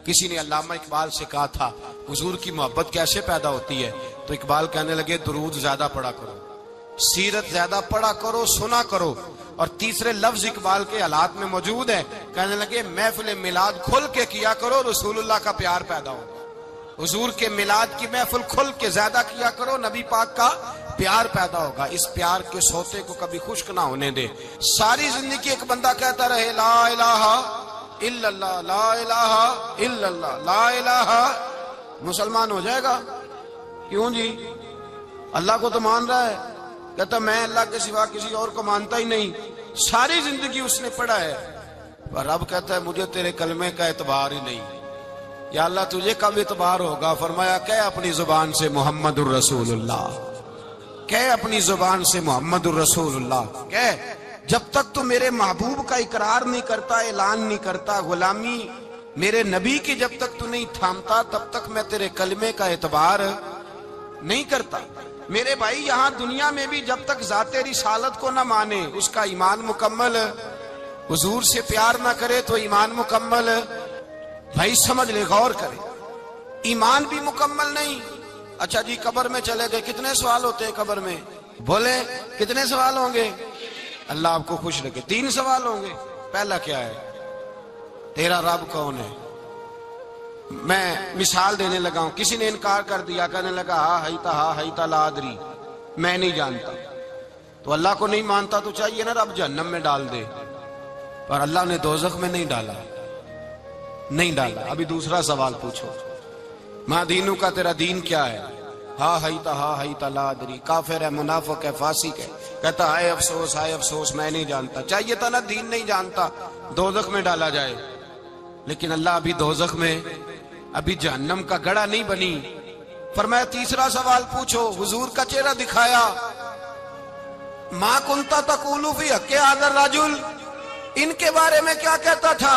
کسی نے علامہ اقبال سے کہا تھا حضور کی محبت کیسے پیدا ہوتی ہے، تو اقبال کہنے لگے درود زیادہ پڑھا کرو، سیرت زیادہ پڑھا کرو، سنا کرو۔ اور تیسرے لفظ اقبال کے حالات میں موجود ہے، کہنے لگے محفل میلاد کھل کے کیا کرو، رسول اللہ کا پیار پیدا ہوگا۔ حضور کے میلاد کی محفل کھل کے زیادہ کیا کرو، نبی پاک کا پیار پیدا ہوگا۔ اس پیار کے سوتے کو کبھی خشک نہ ہونے دے۔ ساری زندگی ایک بندہ کہتا رہے لا الہ الا اللہ، لا الہ الا اللہ، لا الہ، مسلمان ہو جائے گا؟ کیوں جی؟ اللہ کو تو مان رہا ہے، کہتا میں اللہ کے سوا کسی اور کو مانتا ہی نہیں، ساری زندگی اس نے پڑھا ہے، پر رب کہتا ہے مجھے تیرے کلمے کا اعتبار ہی نہیں۔ یا اللہ تجھے کب اعتبار ہوگا؟ فرمایا کہ اپنی زبان سے محمد الرسول اللہ، کہ اپنی زبان سے محمد الرسول اللہ، کہ جب تک تو میرے محبوب کا اقرار نہیں کرتا، اعلان نہیں کرتا، غلامی میرے نبی کی جب تک تو نہیں تھامتا، تب تک میں تیرے کلمے کا اعتبار نہیں کرتا۔ میرے بھائی یہاں دنیا میں بھی جب تک ذات رسالت کو نہ مانے، اس کا ایمان مکمل، حضور سے پیار نہ کرے تو ایمان مکمل، بھائی سمجھ لے، غور کرے، ایمان بھی مکمل نہیں۔ اچھا جی قبر میں چلے گئے، کتنے سوال ہوتے ہیں قبر میں؟ بولے کتنے سوال ہوں گے؟ اللہ آپ کو خوش رکھے، 3 سوال ہوں گے۔ پہلا کیا ہے؟ تیرا رب کون ہے؟ میں مثال دینے لگا ہوں، کسی نے انکار کر دیا، کہنے لگا ہا ہیتا لا ادری، میں نہیں جانتا، تو اللہ کو نہیں مانتا تو چاہیے نا رب جہنم میں ڈال دے، پر اللہ نے دوزخ میں نہیں ڈالا، نہیں ڈالا۔ ابھی دوسرا سوال پوچھو، ماں دینو کا تیرا دین کیا ہے؟ ہا ہیتا لا ادری، کافر ہے، منافق ہے، فاسق ہے، کہتا ہائے افسوس میں نہیں جانتا، چاہیے تھا نا دین نہیں جانتا دوزخ میں ڈالا جائے، لیکن اللہ ابھی دوزخ میں، ابھی جہنم کا گڑھا نہیں بنی۔ فرمایا تیسرا سوال پوچھو، حضور کا چہرہ دکھایا، ما کنتا تقول فی حق ھذا الرجل، ان کے بارے میں کیا کہتا تھا؟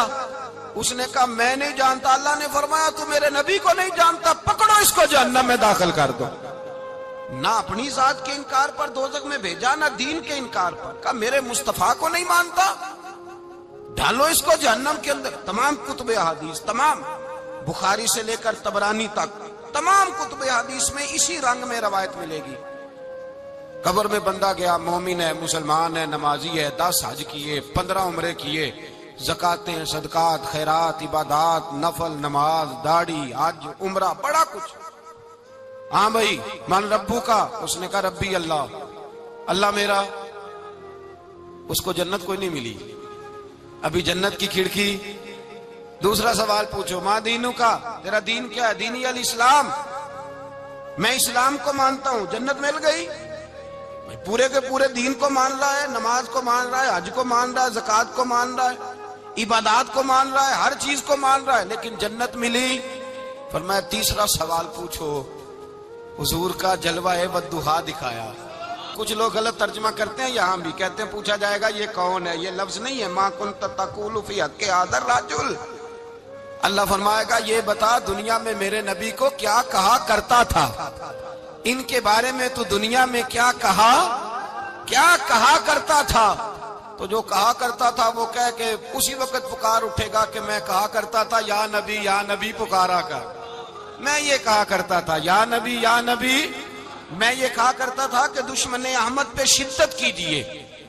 اس نے کہا میں نہیں جانتا۔ اللہ نے فرمایا تو میرے نبی کو نہیں جانتا، پکڑو اس کو جہنم میں داخل کر دو۔ نہ اپنی ذات کے انکار پر دوزخ میں بھیجا، نہ دین کے انکار پر، کہا میرے مصطفیٰ کو نہیں مانتا، ڈالو اس کو جہنم کے اندر۔ تمام کتب احادیث، تمام بخاری سے لے کر طبرانی تک، تمام کتب احادیث میں اسی رنگ میں روایت ملے گی۔ قبر میں بندہ گیا، مومن ہے، مسلمان ہے، نمازی ہے، 10 حج کیے، 15 عمرے کیے، زکاتیں، صدقات، خیرات، عبادات، نفل، نماز، داڑھی، حج، عمرہ، بڑا کچھ۔ ہاں بھائی من ربو کا، اس نے کہا ربی اللہ، اللہ میرا۔ اس کو جنت کوئی نہیں ملی، ابھی جنت کی کھڑکی۔ دوسرا سوال پوچھو، ماں دینو کا، تیرا دین کیا ہے؟ دینی الاسلام، میں اسلام کو مانتا ہوں، جنت مل گئی۔ پورے کے پورے دین کو مان رہا ہے، نماز کو مان رہا ہے، حج کو مان رہا ہے، زکات کو مان رہا ہے، عبادات کو مان رہا ہے، ہر چیز کو مان رہا ہے، لیکن جنت ملی۔ فرمایا تیسرا سوال پوچھو، حضور کا جلوہ والضحیٰ دکھایا۔ کچھ لوگ غلط ترجمہ کرتے ہیں، یہاں بھی کہتے ہیں پوچھا جائے گا یہ کون ہے، یہ لفظ نہیں ہے، ما کنت تقول فی حق ھذا الرجل۔ اللہ فرمائے گا یہ بتا دنیا میں میرے نبی کو کیا کہا کرتا تھا، ان کے بارے میں تو دنیا میں کیا کہا کرتا تھا؟ تو جو کہا کرتا تھا وہ کہہ کہ اسی وقت پکار اٹھے گا کہ میں کہا کرتا تھا یا نبی پکارا کر، میں یہ کہا کرتا تھا یا نبی، میں یہ کہا کرتا تھا کہ دشمن احمد پہ شدت کیجئے،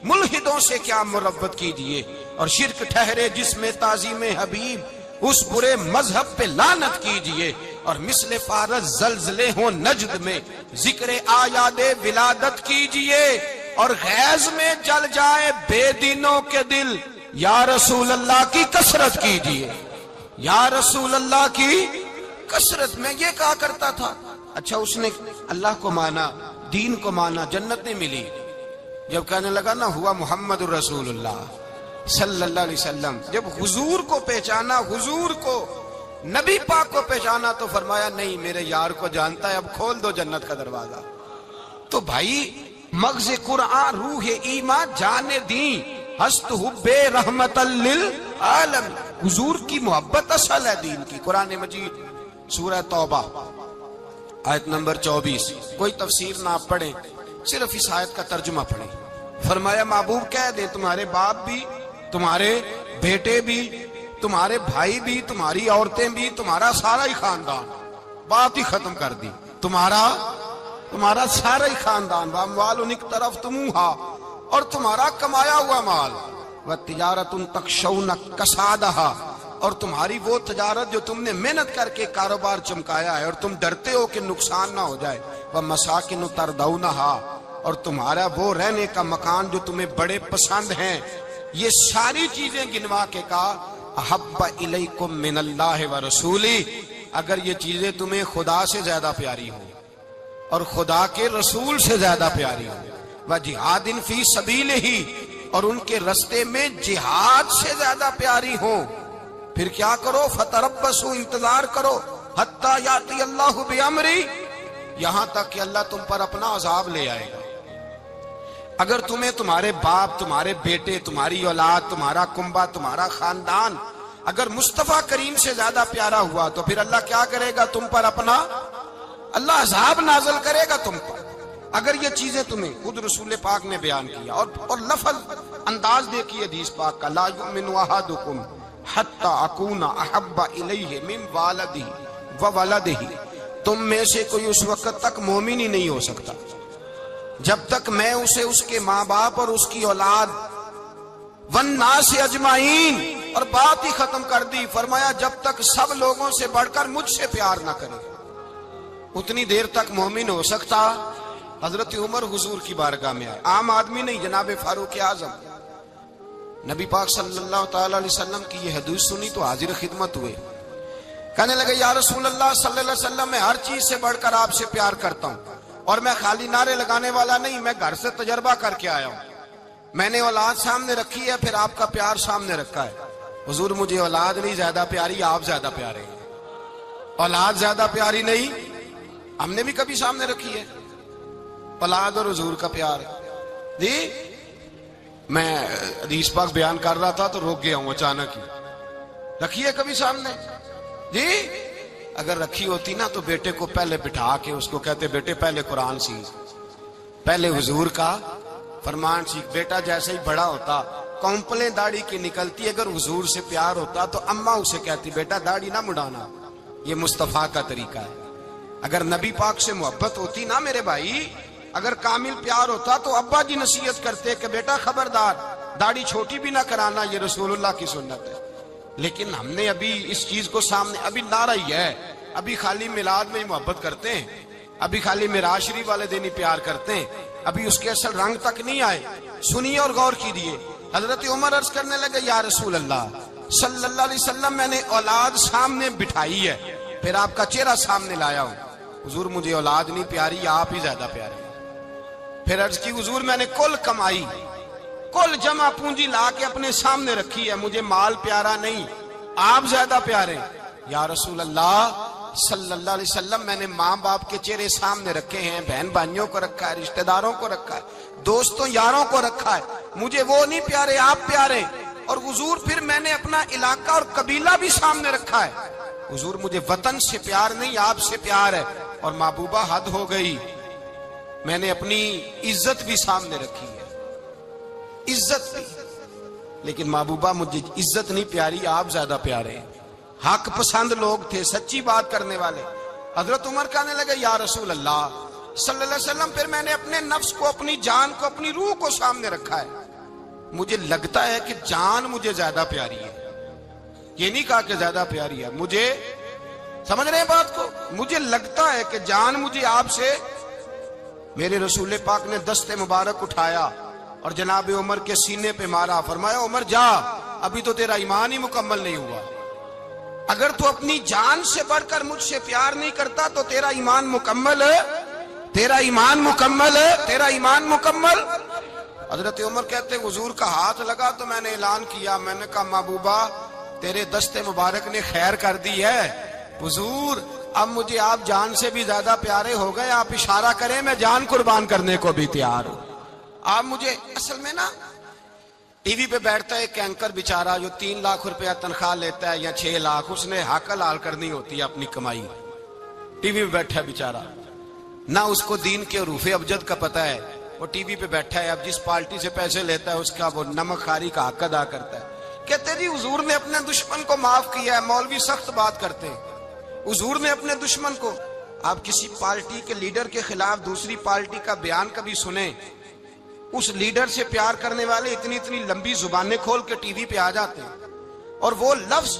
ملحدوں سے کیا مربت کیجئے، اور شرک ٹھہرے جس میں تعظیم حبیب، اس برے مذہب پہ لعنت کیجئے، اور مثل فارس زلزلے ہوں نجد میں ذکر آیاد ولادت کیجئے، اور غیظ میں جل جائے بے دینوں کے دل، یا رسول اللہ کی کثرت کیجئے، یا رسول اللہ کی کثرت۔ میں یہ کہا کرتا تھا۔ اچھا اس نے اللہ کو مانا، دین کو مانا، جنت نہیں ملی۔ جب کہنے لگا نا ہوا محمد الرسول اللہ صلی اللہ علیہ وسلم، جب حضور کو پہچانا، حضور کو، نبی پاک کو پہچانا، تو فرمایا نہیں میرے یار کو جانتا ہے، اب کھول دو جنت کا دروازہ۔ تو بھائی مغز قرآن، روح ایمان، جان دین، ہست حب رحمت للعالم، حضور کی محبت اصل ہے دین کی۔ قرآن مجید سورہ توبہ آیت نمبر 24، کوئی تفسیر نہ پڑھیں، صرف اس آیت کا ترجمہ پڑھیں۔ فرمایا محبوب کہہ دیں تمہارے باپ بھی، تمہارے بیٹے بھی، تمہارے بھائی بھی، تمہاری عورتیں بھی، تمہارا سارا ہی خاندان، بات ہی ختم کر دی، تمہارا سارا ہی خاندان، واموال اقترفتموها، اور تمہارا کمایا ہوا مال، وتجارت تخشون کسادها، اور تمہاری وہ تجارت جو تم نے محنت کر کے کاروبار چمکایا ہے اور تم ڈرتے ہو کہ نقصان نہ ہو جائے، ومساکن ترضونها، اور تمہارا وہ رہنے کا مکان جو تمہیں بڑے پسند ہیں، یہ ساری چیزیں گنوا کے کہا احب الیکم من اللہ ورسولی، اگر یہ چیزیں تمہیں خدا سے زیادہ پیاری ہوں اور خدا کے رسول سے زیادہ پیاری ہوں، وجہاد فی سبیلہ، اور ان کے رستے میں جہاد سے زیادہ پیاری ہوں، پھر کیا کرو، فتربصوا، انتظار کرو، حتی یاتی اللہ بامری، یہاں تک کہ اللہ تم پر اپنا عذاب لے آئے گا۔ اگر تمہیں تمہارے باپ، تمہارے بیٹے، تمہاری اولاد، تمہارا کنبہ، تمہارا خاندان اگر مصطفیٰ کریم سے زیادہ پیارا ہوا تو پھر اللہ کیا کرے گا تم پر اپنا، اللہ عذاب نازل کرے گا تم پر۔ اگر یہ چیزیں تمہیں، خود رسول پاک نے بیان کیا، اور لفظ انداز دیکھیے حدیث پاک کا، لا یؤمن احدکم حتی اکون احب الیہ من والدہ وولدہ، تم میں سے کوئی اس وقت تک مومن ہی نہیں ہو سکتا جب تک میں اسے اس کے ماں باپ اور اس کی اولاد والناس اجمعین، اور بات ہی ختم کر دی، فرمایا جب تک سب لوگوں سے بڑھ کر مجھ سے پیار نہ کرے اتنی دیر تک مومن ہو سکتا۔ حضرت عمر حضور کی بارگاہ میں آئے، عام آدمی نہیں، جناب فاروق اعظم، نبی پاک صلی اللہ تعالی علیہ وسلم کی یہ حدیث سنی تو حاضر خدمت ہوئے، کہنے لگے یا رسول اللہ صلی اللہ علیہ وسلم، میں ہر چیز سے بڑھ کر آپ سے پیار کرتا ہوں، اور میں خالی نعرے لگانے والا نہیں، میں گھر سے تجربہ کر کے آیا ہوں، میں نے اولاد سامنے رکھی ہے، پھر آپ کا پیار سامنے رکھا ہے، حضور مجھے اولاد نہیں زیادہ پیاری، آپ زیادہ پیارے ہیں، اولاد زیادہ پیاری نہیں، ہم نے بھی کبھی سامنے رکھی ہے اولاد اور حضور کا پیار جی۔ میں حدیث پاک بیان کر رہا تھا تو روک گیا ہوں اچانک ہی، رکھی ہے کبھی سامنے جی؟ اگر رکھی ہوتی نا تو بیٹے کو پہلے بٹھا کے اس کو کہتے بیٹے پہلے قرآن سیکھ، پہلے حضور کا فرمان سیکھ۔ بیٹا جیسے ہی بڑا ہوتا، کونپلیں داڑھی کی نکلتی، اگر حضور سے پیار ہوتا تو اماں اسے کہتی بیٹا داڑھی نہ مڈانا، یہ مصطفیٰ کا طریقہ ہے۔ اگر نبی پاک سے محبت ہوتی نا میرے بھائی، اگر کامل پیار ہوتا تو ابا جی نصیحت کرتے کہ بیٹا خبردار داڑھی چھوٹی بھی نہ کرانا، یہ رسول اللہ کی سنت ہے۔ لیکن ہم نے ابھی اس چیز کو سامنے، ابھی نعرہ ہی ہے، ابھی خالی میلاد میں ہی محبت کرتے ہیں، ابھی خالی معراج شریف والے دن ہی پیار کرتے ہیں، ابھی اس کے اصل رنگ تک نہیں آئے۔ سنیے اور غور کیجیے، حضرت عمر عرض کرنے لگے یا رسول اللہ صلی اللہ علیہ وسلم، میں نے اولاد سامنے بٹھائی ہے، پھر آپ کا چہرہ سامنے لایا ہوں، حضور مجھے اولاد نہیں پیاری، آپ ہی زیادہ پیارے۔ پھر عرض کی حضور میں نے کل کمائی، کل جمع پونجی لا کے اپنے سامنے رکھی ہے، مجھے مال پیارا نہیں، آپ زیادہ پیارے۔ یا رسول اللہ صلی اللہ علیہ وسلم، میں نے ماں باپ کے چہرے سامنے رکھے ہیں، بہن بھائیوں کو رکھا ہے، رشتہ داروں کو رکھا ہے، دوستوں یاروں کو رکھا ہے، مجھے وہ نہیں پیارے، آپ پیارے۔ اور حضور پھر میں نے اپنا علاقہ اور قبیلہ بھی سامنے رکھا ہے، حضور مجھے وطن سے پیار نہیں، آپ سے پیار ہے۔ اور محبوبہ حد ہو گئی، میں نے اپنی عزت بھی سامنے رکھی ہے، عزت بھی، لیکن محبوبہ مجھے عزت نہیں پیاری، آپ زیادہ پیارے ہیں۔ حق پسند لوگ تھے، سچی بات کرنے والے۔ حضرت عمر کہنے لگے یا رسول اللہ صلی اللہ علیہ وسلم، پھر میں نے اپنے نفس کو، اپنی جان کو، اپنی روح کو سامنے رکھا ہے، مجھے لگتا ہے کہ جان مجھے زیادہ پیاری ہے، یہ نہیں کہا کہ زیادہ پیاری ہے، مجھے، سمجھ رہے ہیں بات کو، مجھے لگتا ہے کہ جان مجھے آپ سے۔ میرے رسول پاک نے دست مبارک اٹھایا اور جناب عمر کے سینے پہ مارا، فرمایا عمر جا، ابھی تو تیرا ایمان ہی مکمل نہیں ہوا، اگر تو اپنی جان سے بڑھ کر مجھ سے پیار نہیں کرتا تو تیرا ایمان مکمل ہے، تیرا ایمان مکمل ہے، تیرا ایمان مکمل۔ حضرت عمر کہتے حضور کا ہاتھ لگا تو میں نے اعلان کیا، میں نے کہا محبوبہ تیرے دست مبارک نے خیر کر دی ہے، حضور اب مجھے آپ جان سے بھی زیادہ پیارے ہو گئے، آپ اشارہ کریں میں جان قربان کرنے کو بھی تیار ہوں۔ آپ مجھے، اصل میں نا ٹی وی پہ بیٹھتا ہے ایک اینکر بیچارہ جو 3 لاکھ روپیہ تنخواہ لیتا ہے یا 6 لاکھ، اس نے حق حلال کرنی ہوتی ہے اپنی کمائی، ٹی وی پہ بیٹھا ہے بیچارہ، نہ اس کو دین کے حروف ابجد کا پتہ ہے، وہ ٹی وی پہ بیٹھا ہے، اب جس پارٹی سے پیسے لیتا ہے اس کا وہ نمک خاری کا حق ادا کرتا ہے، کہتے جی حضور نے اپنے دشمن کو معاف کیا ہے. مولوی سخت بات کرتے ہیں. حضور نے اپنے دشمن کو. آپ کسی پارٹی کے لیڈر کے خلاف دوسری پارٹی کا بیان کبھی سنیں, اس لیڈر سے پیار کرنے والے اتنی اتنی لمبی زبانیں کھول کے ٹی وی پہ آ جاتے ہیں, اور وہ لفظ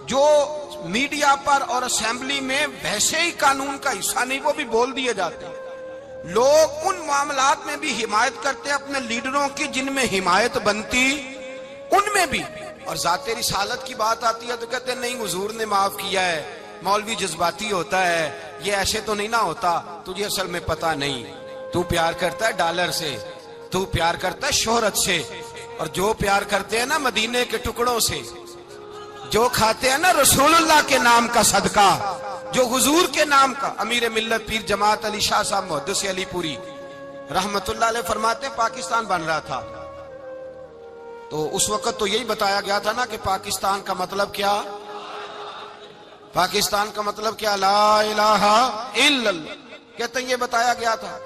جو میڈیا پر اور اسمبلی میں ویسے ہی قانون کا حصہ نہیں وہ بھی بول دیے جاتے ہیں. لوگ ان معاملات میں بھی حمایت کرتے ہیں اپنے لیڈروں کی جن میں حمایت بنتی ان میں بھی, اور ذات رسالت کی بات آتی ہے تو کہتے ہیں نہیں حضور نے معاف کیا ہے, مولوی جذباتی ہوتا ہے, یہ ایسے تو نہیں نہ ہوتا, تجھے اصل میں پتا نہیں, تو پیار کرتا ہے ڈالر سے, تو پیار کرتا ہے شہرت سے, اور جو پیار کرتے ہیں نا مدینے کے ٹکڑوں سے, جو کھاتے ہیں نا رسول اللہ کے نام کا صدقہ, جو حضور کے نام کا. امیر ملت پیر جماعت علی شاہ صاحب محدث علی پوری رحمت اللہ علیہ فرماتے ہیں پاکستان بن رہا تھا تو اس وقت تو یہی بتایا گیا تھا نا کہ پاکستان کا مطلب کیا, پاکستان کا مطلب کیا, لا الہ الا اللہ. کہتے ہیں یہ بتایا گیا تھا.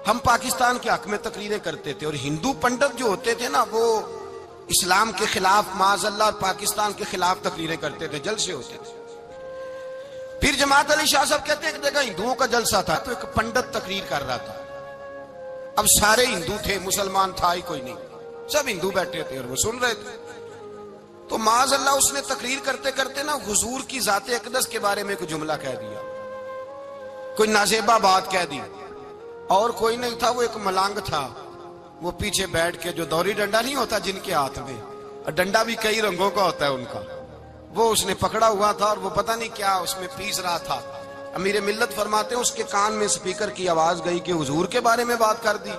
ہم پاکستان کے حق میں تقریریں کرتے تھے, اور ہندو پنڈت جو ہوتے تھے نا وہ اسلام کے خلاف معاذ اللہ اور پاکستان کے خلاف تقریریں کرتے تھے, جلسے ہوتے تھے. پھر جماعت علی شاہ صاحب کہتے ہیں ایک جگہ ہندوؤں کا جلسہ تھا تو ایک پنڈت تقریر کر رہا تھا. اب سارے ہندو تھے, مسلمان تھا ہی کوئی نہیں, سب ہندو بیٹھے تھے اور وہ سن رہے تھے. تو معاذ اللہ اس نے تقریر کرتے کرتے نا حضور کی ذات اقدس کے بارے میں کوئی جملہ کہہ دیا, کوئی نازیبہ بات کہہ دی, اور کوئی نہیں تھا, وہ ایک ملانگ تھا, وہ پیچھے بیٹھ کے, جو دوری ڈنڈا نہیں ہوتا جن کے ہاتھ میں, اور ڈنڈا بھی کئی رنگوں کا ہوتا ہے ان کا, وہ اس نے پکڑا ہوا تھا اور وہ پتہ نہیں کیا اس میں پیس رہا تھا. امیر ملت فرماتے ہیں اس کے کان میں سپیکر کی آواز گئی کہ حضور کے بارے میں بات کر دی.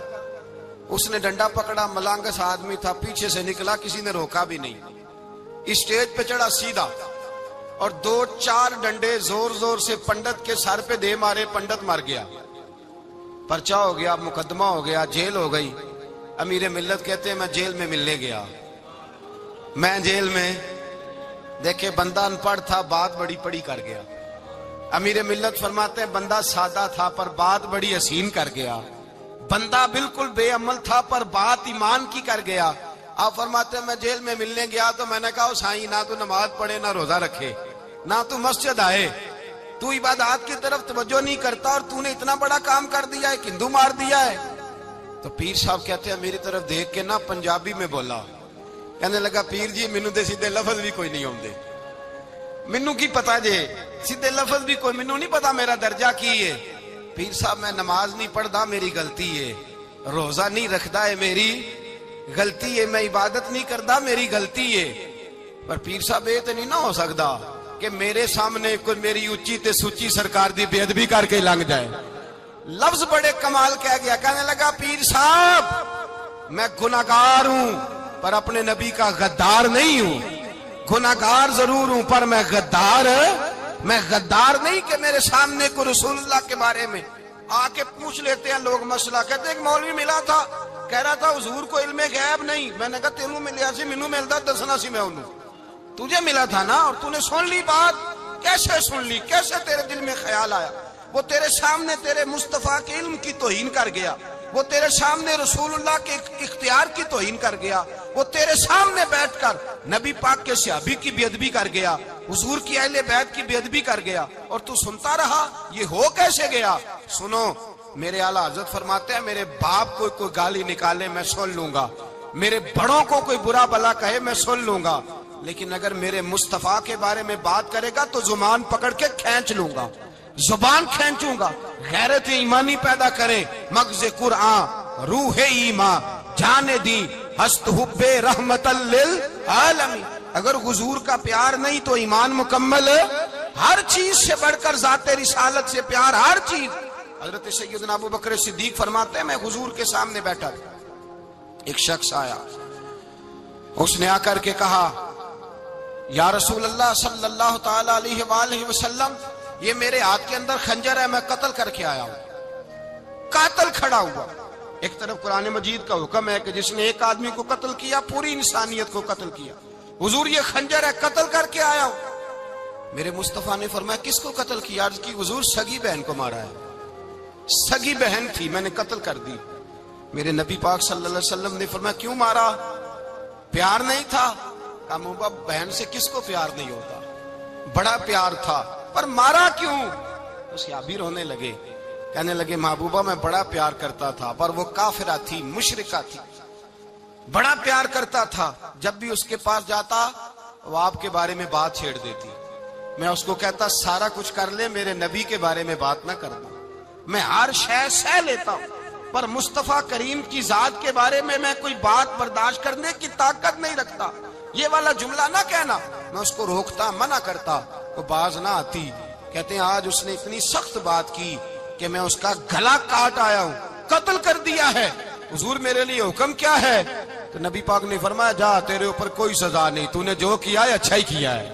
اس نے ڈنڈا پکڑا, ملانگس آدمی تھا, پیچھے سے نکلا, کسی نے روکا بھی نہیں, اسٹیج پہ چڑھا سیدھا, اور 2-4 ڈنڈے زور زور سے پنڈت کے سر پہ دے مارے, پنڈت مر گیا, پرچہ ہو گیا, مقدمہ ہو گیا, جیل ہو گئی. امیر ملت کہتے ہیں میں جیل میں ملنے گیا, میں جیل میں دیکھے بندہ ان پڑھ تھا, بات بڑی پڑی کر گیا. امیر ملت فرماتے ہیں بندہ سادہ تھا پر بات بڑی حسین کر گیا, بندہ بالکل بے عمل تھا پر بات ایمان کی کر گیا. آپ فرماتے ہیں میں جیل میں ملنے گیا تو میں نے کہا سائیں نہ تو نماز پڑھے, نہ روزہ رکھے, نہ تو مسجد آئے, تو عبادات کی طرف توجہ نہیں کرتا, اور تو نے اتنا بڑا کام کر دیا ہے, ہندو مار دیا ہے. تو پیر صاحب کہتے ہیں میری طرف دیکھ کے نا پنجابی میں بولا, کہنے لگا پیر جی مینوں دے سیدھے لفظ بھی کوئی نہیں آندے, مینوں کی پتا جے سیدھے لفظ بھی کوئی, مینوں نہیں پتا میرا درجہ کی ہے. پیر صاحب میں نماز نہیں پڑھدا میری غلطی ہے, روزہ نہیں رکھدا ہے میری غلطی ہے, میں عبادت نہیں کردا میری غلطی ہے. پر پیر صاحب یہ تو نہیں نہ ہو سکدا کہ میرے سامنے کوئی میری اونچی تے سچی سرکار دی بے ادبی کر کے لنگ جائے. لفظ بڑے کمال کہہ گیا, کہنے لگا پیر صاحب میں گناہگار ہوں پر اپنے نبی کا غدار نہیں ہوں, گناہگار ضرور ہوں پر میں غدار نہیں کہ میرے سامنے کو رسول اللہ کے بارے میں آ کے پوچھ لیتے ہیں لوگ مسئلہ. کہتے ہیں ایک مولوی ملا تھا, کہہ رہا تھا حضور کو علم غیب نہیں. میں نے کہا تینوں ملیا سی, مینوں ملدا دسنا سی, میں انہوں تجھے ملا تھا نا, اور تو نے سن لی بات, کیسے سن لی, کیسے تیرے دل میں خیال آیا. وہ تیرے سامنے تیرے مصطفیٰ کے علم کی توہین کر گیا, وہ تیرے سامنے رسول اللہ کے اختیار کی توہین کر گیا, وہ تیرے سامنے بیٹھ کر نبی پاک کے صحابی کی بے ادبی کر گیا, حضور کی اہل بیت کی بے ادبی کر گیا, اور تو سنتا رہا. یہ ہو کیسے گیا؟ سنو, میرے اعلیٰ حضرت فرماتے ہیں میرے باپ کو کوئی گالی نکالے میں سن لوں گا, میرے بڑوں کو کوئی برا بلا کہے میں سن لوں گا, لیکن اگر میرے مصطفیٰ کے بارے میں بات کرے گا تو زبان پکڑ کے کھینچ لوں گا, زبان کھینچوں گا. غیرت ایمانی پیدا کرے مغز قرآن روح ایمان جانے دی ہست حب رحمت للعالمین. اگر حضور کا پیار نہیں تو ایمان مکمل, ہر چیز سے بڑھ کر ذات رسالت سے پیار, ہر چیز. حضرت سیدنا ابو بکر صدیق فرماتے ہیں میں حضور کے سامنے بیٹھا تھا, ایک شخص آیا, اس نے آ کر کے کہا یا رسول اللہ صلی اللہ تعالی علیہ وآلہ وسلم, یہ میرے ہاتھ کے اندر خنجر ہے, میں قتل کر کے آیا ہوں. قاتل کھڑا ہوا. ایک طرف قرآن مجید کا حکم ہے کہ جس نے ایک آدمی کو قتل کیا پوری انسانیت کو قتل کیا. حضور یہ خنجر ہے, قتل کر کے آیا ہوں. میرے مصطفیٰ نے فرمایا کس کو قتل کیا؟ عرض کی حضور سگی بہن کو مارا ہے, سگی بہن تھی میں نے قتل کر دی. میرے نبی پاک صلی اللہ علیہ وسلم نے فرمایا کیوں مارا؟ پیار نہیں تھا؟ کہا محبوبہ بہن سے کس کو پیار نہیں ہوتا، بڑا پیار تھا، پر مارا کیوں؟ تو صحابی رونے لگے، کہنے لگے محبوبہ میں بڑا پیار کرتا تھا، پر وہ کافرہ تھی، مشرکہ تھی، بڑا پیار کرتا تھا، جب بھی اس کے پاس جاتا وہ آپ کے بارے میں بات چھیڑ دیتی، میں اس کو کہتا سارا کچھ کر لے میرے نبی کے بارے میں بات نہ کرنا، میں ہر شے سہ لیتا ہوں، پر مصطفیٰ کریم کی ذات کے بارے میں کوئی بات برداشت کرنے کی طاقت نہیں رکھتا، یہ والا جملہ نہ کہنا۔ میں اس کو روکتا، منع کرتا، وہ باز نہ آتی۔ کہتے ہیں آج اس نے اتنی سخت بات کی کہ میں اس کا گلا کاٹ آیا ہوں، قتل کر دیا ہے، حضور میرے لیے حکم کیا ہے؟ تو نبی پاک نے فرمایا جا، تیرے اوپر کوئی سزا نہیں، تو نے جو کیا ہے اچھا ہی کیا ہے،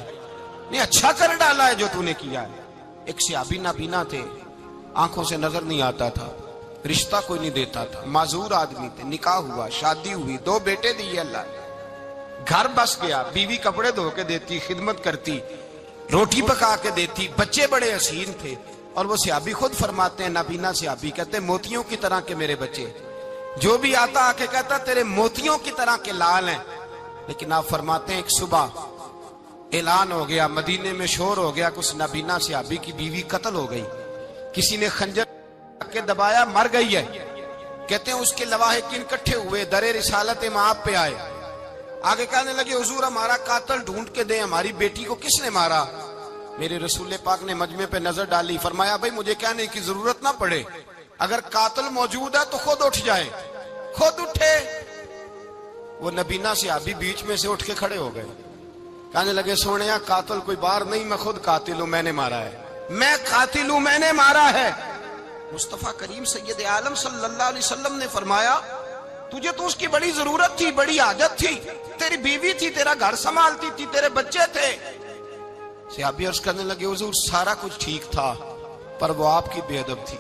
نہیں اچھا کر ڈالا ہے جو تو نے کیا ہے۔ ایک صحابی نابینا تھے، آنکھوں سے نظر نہیں آتا تھا، رشتہ کوئی نہیں دیتا تھا، معذور آدمی تھے، نکاح ہوا، شادی ہوئی، 2 بیٹے دیے اللہ نے، گھر بس گیا، بیوی کپڑے دھو کے دیتی، خدمت کرتی، روٹی پکا کے دیتی، بچے بڑے حسین تھے، اور وہ صحابی خود فرماتے ہیں، نابینا صحابی کہتے ہیں موتیوں کی طرح کے میرے بچے، جو بھی آتا آ کے کہتا تیرے موتیوں کی طرح کے لال ہیں۔ لیکن آپ فرماتے ہیں ایک صبح اعلان ہو گیا، مدینے میں شور ہو گیا کہ اس نابینا صحابی کی بیوی قتل ہو گئی، کسی نے خنجر کے دبایا، مر گئی ہے۔ کہتے ہیں اس کے لواحقین اکٹھے ہوئے، در رسالت مآب پہ آئے، آگے کہنے لگے حضور ہمارا قاتل ڈھونڈ کے دیں، ہماری بیٹی کو کس نے مارا؟ میرے رسول پاک نے مجمع پہ نظر ڈالی، فرمایا بھائی مجھے کہنے کی ضرورت نہ پڑے، اگر قاتل موجود ہے تو خود اٹھ جائے۔ خود اٹھے، وہ نبینا صحابی بیچ میں سے اٹھ کے کھڑے ہو گئے، کہنے لگے سونیا قاتل کوئی باہر نہیں، میں خود قاتل ہوں، میں نے مارا ہے، میں قاتل ہوں، میں نے مارا ہے۔ مصطفیٰ کریم سید عالم صلی اللہ علیہ وسلم نے فرمایا تجھے تو اس کی بڑی ضرورت تھی، بڑی حاجت تھی، تیری بیوی تھی، تیرا گھر سنبھالتی تھی، تیرے بچے تھے۔ صحابی عرض کرنے لگے حضور سارا کچھ ٹھیک تھا، پر وہ آپ کی بے ادب تھی،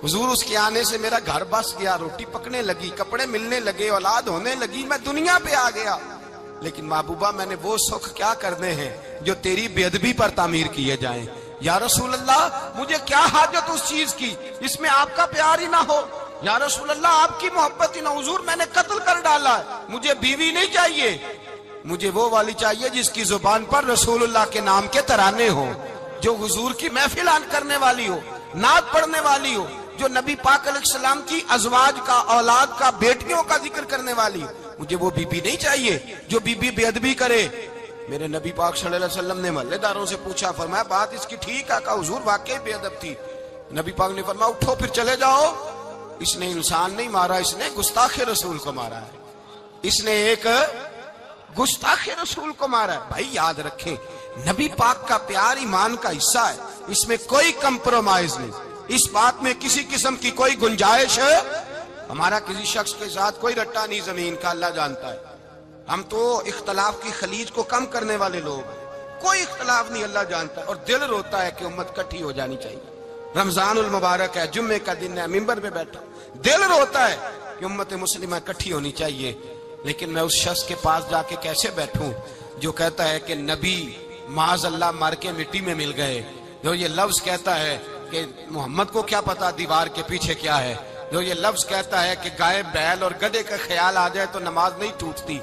حضور اس کے آنے سے میرا گھر بس گیا، روٹی پکنے لگی، کپڑے ملنے لگے، اولاد ہونے لگی، میں دنیا پہ آ گیا، لیکن محبوبہ میں نے وہ سکھ کیا کرنے ہیں جو تیری بے ادبی پر تعمیر کیے جائیں۔ یا رسول اللہ مجھے کیا حاجت اس چیز کی جس میں آپ کا پیار ہی نہ ہو، یا رسول اللہ آپ کی محبت ہی نہ، حضور میں نے قتل کر ڈالا ہے، مجھے بیوی نہیں چاہیے، مجھے وہ والی چاہیے جس کی زبان پر رسول اللہ کے نام کے ترانے ہو، جو حضور کی محفل کرنے والی ہو، نعت پڑھنے والی ہو، جو نبی پاک علیہ السلام کی ازواج کا، اولاد کا، بیٹیوں کا ذکر کرنے والی ہو، مجھے وہ بی بی نہیں چاہیے جو بی بی بے ادبی کرے۔ میرے نبی پاک صلی اللہ علیہ وسلم نے محلے داروں سے پوچھا، فرمایا بات اس کی ٹھیک ہے؟ کہا حضور واقعی بے ادب تھی۔ نبی پاک نے فرمایا اٹھو پھر چلے جاؤ، اس نے انسان نہیں مارا، اس نے گستاخ رسول کو مارا ہے، اس نے ایک گستاخ رسول کو مارا ہے۔ بھائی یاد رکھیں نبی پاک کا پیار ایمان کا حصہ ہے، اس میں کوئی کمپرومائز نہیں، اس بات میں کسی قسم کی کوئی گنجائش ہے۔ ہمارا کسی شخص کے ساتھ کوئی رٹا نہیں زمین کا، اللہ جانتا ہے، ہم تو اختلاف کی خلیج کو کم کرنے والے لوگ ہیں، کوئی اختلاف نہیں، اللہ جانتا ہے، اور دل روتا ہے کہ امت کٹھی ہو جانی چاہیے۔ رمضان المبارک ہے، جمعے کا دن ہے، منبر پہ بیٹھا، دل روتا ہے کہ امت مسلمہ کٹھی ہونی چاہیے، لیکن میں اس شخص کے پاس جا کے کیسے بیٹھوں جو کہتا ہے کہ نبی معاذ اللہ مر کے مٹی میں مل گئے، جو یہ لفظ کہتا ہے کہ محمد کو کیا پتا دیوار کے پیچھے کیا ہے، جو یہ لفظ کہتا ہے کہ گائے بیل اور گدھے کا خیال آ جائے تو نماز نہیں ٹوٹتی،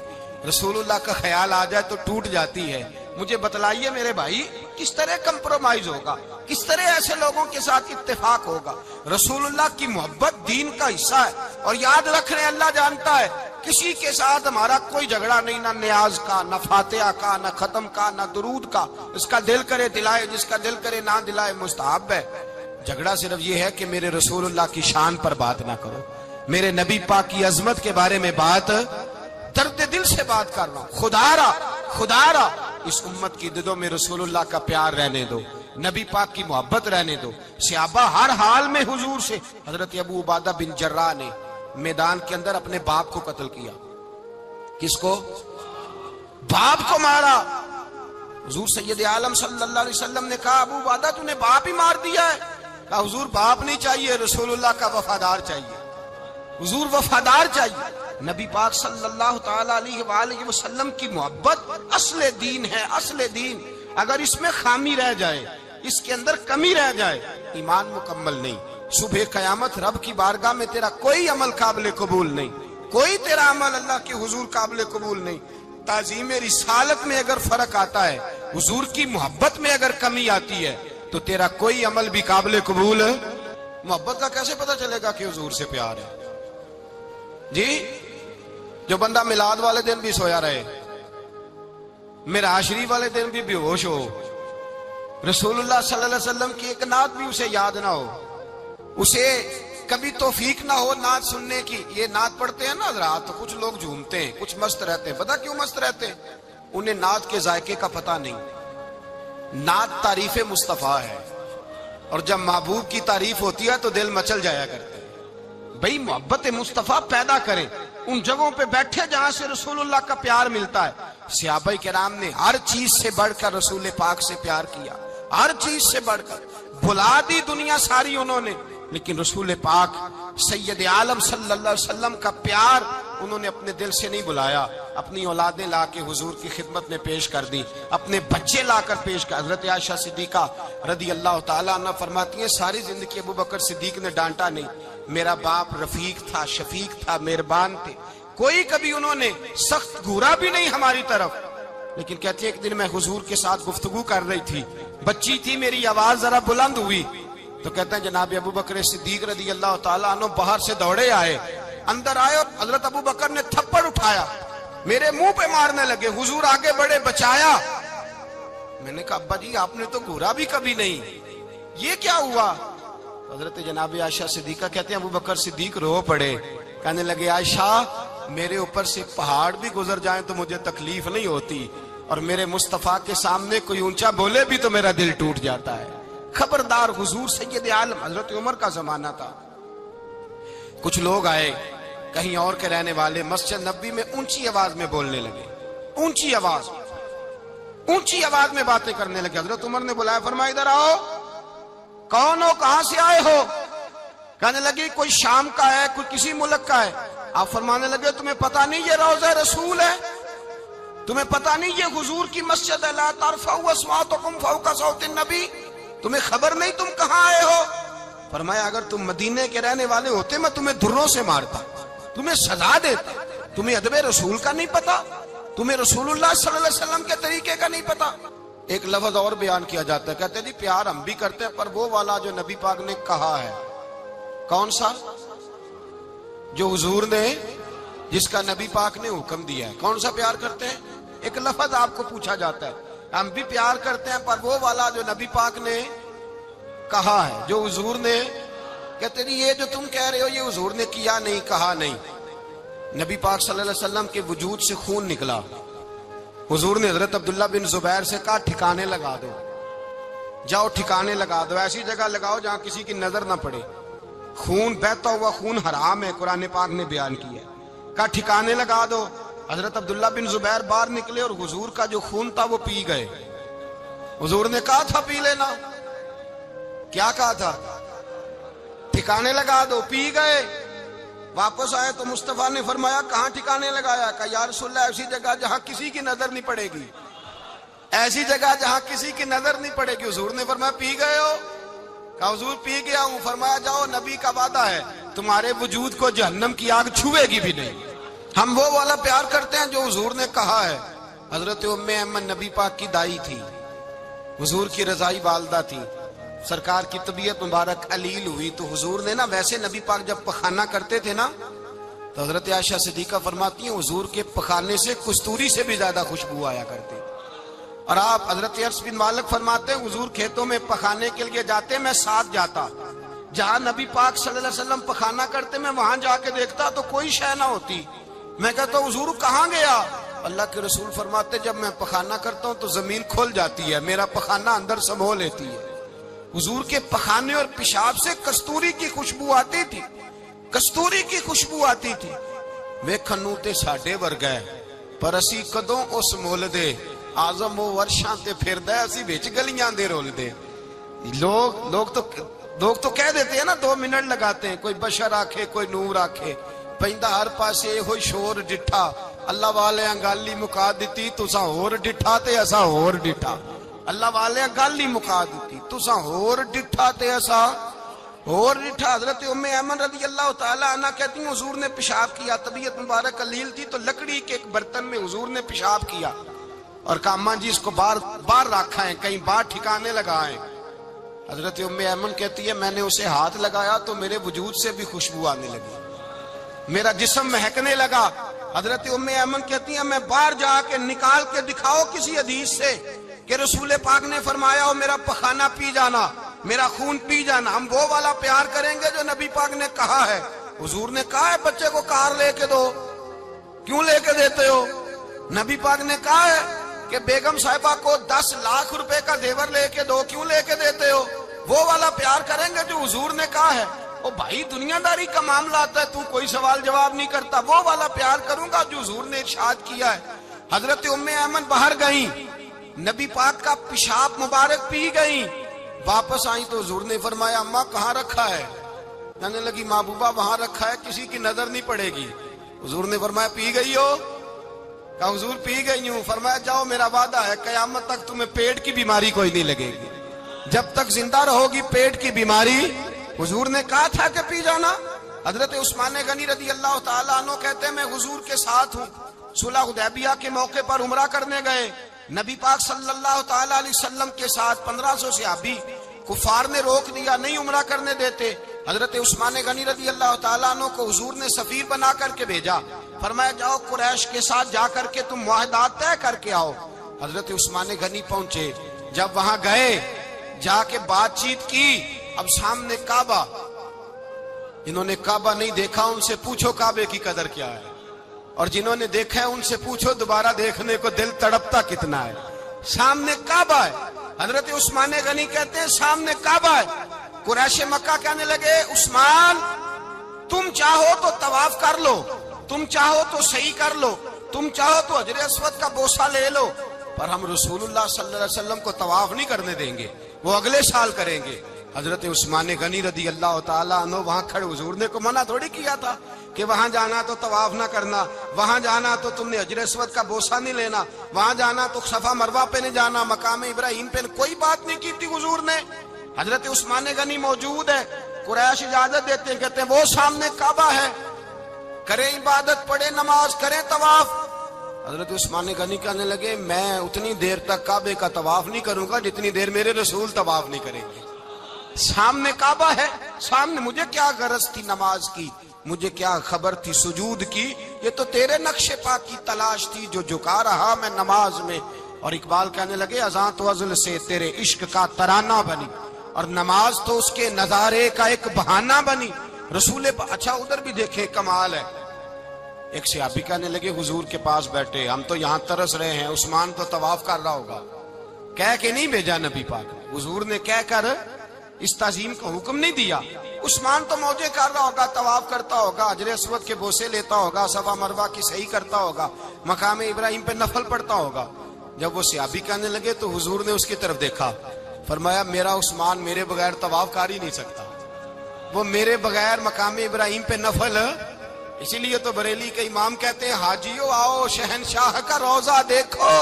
رسول اللہ کا خیال آ جائے تو ٹوٹ جاتی ہے۔ مجھے بتلائیے میرے بھائی کس طرح کمپرومائز ہوگا، کس طرح ایسے لوگوں کے ساتھ اتفاق ہوگا؟ رسول اللہ کی محبت دین کا حصہ ہے، اور یاد رکھ رہے اللہ جانتا ہے کسی کے ساتھ ہمارا کوئی جھگڑا نہیں، نہ نیاز کا، نہ فاتحہ کا، نہ ختم کا، نہ درود کا، اس کا دل کرے دلائے، جس کا دل کرے نہ دلائے، مستحب ہے۔ جھگڑا صرف یہ ہے کہ میرے رسول اللہ کی شان پر بات نہ کرو، میرے نبی پاک کی عظمت کے بارے میں بات، درد دل سے بات کر رہا ہوں، خدا را اس امت کی دلوں میں رسول اللہ کا پیار رہنے دو، نبی پاک کی محبت رہنے دو۔ صحابہ ہر حال میں حضور سے، حضرت ابو عبادہ بن جراح نے میدان کے اندر اپنے باپ کو قتل کیا، کس کو؟ باپ کو مارا۔ حضور سید عالم صلی اللہ علیہ وسلم نے کہا ابو عبادہ تو نے باپ ہی مار دیا ہے؟ کہا حضور باپ نہیں چاہیے، رسول اللہ کا وفادار چاہیے، حضور وفادار چاہیے۔ نبی پاک صلی اللہ تعالی علیہ وآلہ وسلم کی محبت اصل دین ہے، اصل دین۔ اگر اس میں خامی رہ جائے، اس کے اندر کمی رہ جائے، ایمان مکمل نہیں۔ صبح قیامت رب کی بارگاہ میں تیرا کوئی عمل قابل قبول نہیں، کوئی تیرا عمل اللہ کے حضور قابل قبول نہیں۔ تعظیم رسالت میں اگر فرق آتا ہے، حضور کی محبت میں اگر کمی آتی ہے، تو تیرا کوئی عمل بھی قابل قبول ہے۔ محبت کا کیسے پتہ چلے گا کہ حضور سے پیار ہے؟ جی، جو بندہ میلاد والے دن بھی سویا رہے، معراج شریف والے دن بھی بے ہوش ہو، رسول اللہ صلی اللہ علیہ وسلم کی ایک نعت بھی اسے یاد نہ ہو، اسے کبھی توفیق نہ ہو نعت سننے کی۔ یہ نعت پڑھتے ہیں نا حضرات، تو کچھ لوگ جھومتے ہیں، کچھ مست رہتے ہیں۔ پتہ کیوں مست رہتے ہیں؟ انہیں نعت کے ذائقے کا پتہ نہیں۔ نعت تعریف مصطفیٰ ہے، اور جب محبوب کی تعریف ہوتی ہے تو دل مچل جایا کرتے ہیں۔ بھئی محبت مصطفیٰ پیدا کریں ان جگہوں پہ بیٹھے جہاں سے رسول اللہ کا پیار ملتا ہے۔ صحابہ کرام نے ہر چیز سے بڑھ کر رسول پاک سے پیار کیا، ہر چیز سے بڑھ کر۔ بھلا دی دنیا ساری انہوں نے، لیکن رسول پاک سید عالم صلی اللہ علیہ وسلم کا پیار انہوں نے اپنے دل سے نہیں بلایا۔ اپنی اولادیں لا کے حضور کی خدمت میں پیش کر دی، اپنے بچے لا کر پیش کر۔ حضرت عائشہ صدیقہ رضی اللہ تعالیٰ عنہ فرماتی ہیں ساری زندگی ابو بکر صدیق نے ڈانٹا نہیں، میرا باپ رفیق تھا، شفیق تھا، مہربان تھے، کوئی کبھی انہوں نے سخت گھورا بھی نہیں ہماری طرف۔ لیکن کہتے ہیں ایک دن میں حضور کے ساتھ گفتگو کر رہی تھی، بچی تھی، میری آواز ذرا بلند ہوئی، تو کہتے ہیں جناب ابو بکر صدیق رضی اللہ تعالیٰ عنہ باہر سے دوڑے آئے، اندر آئے اور حضرت ابو بکر نے تھپڑ اٹھایا، میرے منہ پہ مارنے لگے۔ حضور آگے بڑھے، بچایا۔ میں نے کہا ابا جی آپ نے تو گھورا بھی کبھی نہیں، یہ کیا ہوا؟ حضرت جناب عائشہ صدیقہ کہتے ہیں ابو بکر صدیق رو پڑے، کہنے لگے عائشہ میرے اوپر سے پہاڑ بھی گزر جائیں تو مجھے تکلیف نہیں ہوتی، اور میرے مصطفیٰ کے سامنے کوئی اونچا بولے بھی تو میرا دل ٹوٹ جاتا ہے۔ خبردار، حضور سید عالم، حضرت عمر کا زمانہ تھا، کچھ لوگ آئے کہیں اور کے رہنے والے، مسجد نبوی میں اونچی آواز میں بولنے لگے، اونچی آواز میں باتیں کرنے لگے۔ حضرت عمر نے بلایا، فرمایا ادھر آؤ، کون ہو، کہاں سے آئے ہو؟ کہنے لگے کوئی شام کا ہے، کوئی کسی ملک کا ہے۔ آپ فرمانے لگے تمہیں پتہ نہیں یہ روضہ رسول ہے؟ تمہیں پتہ نہیں یہ حضور کی مسجد ہے؟ لا ترفعوا اصواتکم فوق صوت النبی، تمہیں خبر نہیں تم کہاں آئے ہو؟ فرمایا اگر تم مدینے کے رہنے والے ہوتے میں تمہیں دھروں سے مارتا، تمہیں سزا دیتا۔ تمہیں ادب رسول کا نہیں پتا، تمہیں رسول اللہ صلی اللہ علیہ وسلم کے طریقے کا نہیں پتا۔ ایک لفظ اور بیان کیا جاتا ہے، کہتے ہیں جی پیار ہم بھی کرتے ہیں پر وہ والا جو نبی پاک نے کہا ہے۔ کون سا؟ جو حضور نے، جس کا نبی پاک نے حکم دیا ہے۔ کون سا پیار کرتے ہیں؟ ایک لفظ آپ کو پوچھا جاتا ہے، ہم بھی پیار کرتے ہیں پر وہ والا جو نبی پاک نے کہا ہے، جو حضور نے۔ کہتے ہیں یہ جو تم کہہ رہے ہو یہ حضور نے کیا نہیں، کہا نہیں۔ نبی پاک صلی اللہ علیہ وسلم کے وجود سے خون نکلا، حضور نے حضرت عبداللہ بن زبیر سے کہا ٹھکانے لگا دو، جاؤ ٹھکانے لگا دو، ایسی جگہ لگاؤ جہاں کسی کی نظر نہ پڑے۔ خون بہتا ہوا خون حرام ہے، قرآن پاک نے بیان کیا ہے، کہا ٹھکانے لگا دو۔ حضرت عبداللہ بن زبیر باہر نکلے اور حضور کا جو خون تھا وہ پی گئے۔ حضور نے کہا تھا پی لینا، کیا کہا تھا؟ ٹھکانے لگا دو، پی گئے۔ واپس آئے تو مصطفیٰ نے فرمایا کہاں ٹھکانے لگایا؟ کہا یا رسول اللہ ایسی جگہ جہاں کسی کی نظر نہیں پڑے گی، ایسی جگہ جہاں کسی کی نظر نہیں پڑے گی۔ حضور نے فرمایا پی گئے ہو؟ کہا حضور پی گیا ہوں۔ فرمایا جاؤ نبی کا وعدہ ہے تمہارے وجود کو جہنم کی آگ چھوئے گی بھی نہیں۔ ہم وہ والا پیار کرتے ہیں جو حضور نے کہا ہے۔ حضرت ام ایمن نبی پاک کی دائی تھی، حضور کی رضائی والدہ تھی، سرکار کی طبیعت مبارک علیل ہوئی تو حضور نے نا، ویسے نبی پاک جب پخانہ کرتے تھے نا تو حضرت عائشہ صدیقہ فرماتی ہیں حضور کے پخانے سے کستوری سے بھی زیادہ خوشبو آیا کرتی۔ اور آپ حضرت انس بن مالک فرماتے ہیں حضور کھیتوں میں پخانے کے لیے جاتے، میں ساتھ جاتا، جہاں نبی پاک صلی اللہ علیہ وسلم پخانہ کرتے میں وہاں جا کے دیکھتا تو کوئی شے نہ ہوتی۔ میں کہتا ہوں حضور کہاں گیا؟ اللہ کے رسول فرماتے جب میں پخانہ کرتا ہوں تو زمین کھل جاتی ہے، میرا پخانہ اندر سمو لیتی ہے۔ حضور کے پخانے اور پیشاب سے کستوری کی خوشبو آتی تھی، کستوری کی خوشبو آتی تھی۔ ویکھنوں تے ساڈے ورگا ہے پر اسی کدوں اس مول دے، آزم و ورشاں تے پھردا ہے اسی وچ گلیاں دے رول دے۔ لوگ تو کہہ دیتے ہیں نا 2 منٹ لگاتے ہیں، کوئی بشر آکھے کوئی نور آکھے، پیندا ہر پاسے ہوئی شور ڈٹھا، اللہ والے گالی مکا دیتی تساں ہور ڈٹھا تے اساں ہور ڈٹھا۔ اللہ والے گل ہی مکا دیتی، تساں ہور ڈٹھا تے اساں۔ اور لٹھا حضرت ام ایمن رضی اللہ تعالی عنہ کہتی ہیں حضور نے پیشاب کیا، طبیعت مبارک قلیل تھی تو لکڑی کے ایک برتن میں حضور نے پیشاب کیا اور کہا اماں جی اس کو باہر رکھا ہے، کہیں باہر ٹھکانے لگائیں۔ حضرت ام ایمن کہتی ہے میں نے اسے ہاتھ لگایا تو میرے وجود سے بھی خوشبو آنے لگی، میرا جسم مہکنے لگا۔ حضرت ام ایمن کہتی ہیں میں باہر جا کے نکال کے دکھاؤ کسی حدیث سے کہ رسول پاک نے فرمایا ہو میرا پخانہ پی جانا، میرا خون پی جانا، ہم وہ والا پیار کریں گے جو نبی پاک نے کہا ہے۔ حضور نے کہا ہے بچے کو کار لے کے دو، کیوں لے کے دیتے ہو؟ نبی پاک نے کہا ہے کہ بیگم صاحبہ کو 10 لاکھ روپے کا زیور لے کے دو، کیوں لے کے دیتے ہو؟ وہ والا پیار کریں گے جو حضور نے کہا ہے۔ او بھائی دنیا داری کا معاملہ آتا ہے، تو کوئی سوال جواب نہیں کرتا، وہ والا پیار کروں گا جو حضور نے ارشاد کیا ہے۔ حضرت ام ایمن باہر گئیں، نبی پاک کا پیشاب مبارک پی گئیں، واپس آئیں تو حضور نے فرمایا اماں کہاں رکھا ہے؟ کہنے لگی محبوبہ وہاں رکھا ہے، کسی کی نظر نہیں پڑے گی۔ حضور نے فرمایا پی گئی ہو؟ کہا حضور پی گئی ہوں۔ فرمایا جاؤ میرا وعدہ ہے قیامت تک تمہیں پیٹ کی بیماری کوئی نہیں لگے گی، جب تک زندہ رہو گی پیٹ کی بیماری۔ حضور نے کہا تھا کہ پی جانا۔ حضرت عثمان غنی رضی اللہ تعالیٰ عنہ کہتے ہیں میں حضور کے ساتھ ہوں، صلح حدیبیہ کے موقع پر عمرہ کرنے گئے، نبی پاک صلی اللہ تعالیٰ علیہ وسلم کے ساتھ 1500 صحابی، کفار نے روک دیا، نہیں عمرہ کرنے دیتے۔ حضرت عثمان غنی رضی اللہ تعالیٰ عنہ کو حضور نے سفیر بنا کر کے بھیجا، فرمایا جاؤ قریش کے ساتھ جا کر کے تم معاہدات طے کر کے آؤ۔ حضرت عثمان غنی پہنچے، جب وہاں گئے جا کے بات چیت کی، اب سامنے کعبہ، جنہوں نے کعبہ نہیں دیکھا ان سے پوچھو کعبے کی قدر کیا ہے، اور جنہوں نے دیکھا ہے ان سے پوچھو دوبارہ دیکھنے کو دل تڑپتا کتنا ہے۔ سامنے کعبہ ہے، حضرت عثمان غنی کہتے ہیں سامنے کعبہ ہے۔ قریش مکہ کہنے لگے عثمان تم چاہو تو طواف کر لو، تم چاہو تو صحیح کر لو، تم چاہو تو حجر اسود کا بوسہ لے لو، پر ہم رسول اللہ صلی اللہ علیہ وسلم کو طواف نہیں کرنے دیں گے، وہ اگلے سال کریں گے۔ حضرت عثمان غنی رضی اللہ تعالیٰ عنہ وہاں کھڑے، حضور نے کو منع تھوڑی کیا تھا کہ وہاں جانا تو طواف نہ کرنا، وہاں جانا تو تم نے حجر اسود کا بوسہ نہیں لینا، وہاں جانا تو صفا مروہ پہ نہیں جانا، مقام ابراہیم پہ کوئی بات نہیں کی تھی حضور نے۔ حضرت عثمان غنی موجود ہے، قریش اجازت دیتے ہیں، کہتے ہیں وہ سامنے کعبہ ہے، کریں عبادت، پڑھیں نماز، کریں طواف۔ حضرت عثمان غنی کہنے لگے میں اتنی دیر تک کعبے کا طواف نہیں کروں گا جتنی دیر میرے رسول طواف نہیں کریں گے۔ سامنے کعبہ ہے، سامنے، مجھے کیا غرض تھی نماز کی، مجھے کیا خبر تھی سجود کی، یہ تو تیرے نقش پاک کی تلاش تھی جو جھکا رہا میں نماز میں۔ اور اقبال کہنے لگے اذان تو ازل سے تیرے عشق کا ترانہ بنی، اور نماز تو اس کے نظارے کا ایک بہانہ بنی۔ رسول اچھا ادھر بھی دیکھیں کمال ہے، ایک صحابی کہنے لگے حضور کے پاس بیٹھے ہم تو یہاں ترس رہے ہیں، عثمان تو طواف کر رہا ہوگا، کہہ کے نہیں بھیجا نبی پاک، حضور نے کہہ کر اس تعظیم کا حکم نہیں دیا۔ عثمان تو موجے کر رہا ہوگا، طواف کرتا ہوگا، حجر اسود کے بوسے لیتا ہوگا، صفا مروہ کی صحیح کرتا ہوگا، مقام ابراہیم پہ نفل پڑھتا ہوگا۔ جب وہ صحابی کہنے لگے تو حضور نے اس کی طرف دیکھا، فرمایا میرا عثمان میرے بغیر طواف کر ہی نہیں سکتا، وہ میرے بغیر مقام ابراہیم پہ نفل۔ اسی لیے تو بریلی کے امام کہتے ہیں حاجیو آؤ شہنشاہ کا روضہ دیکھو،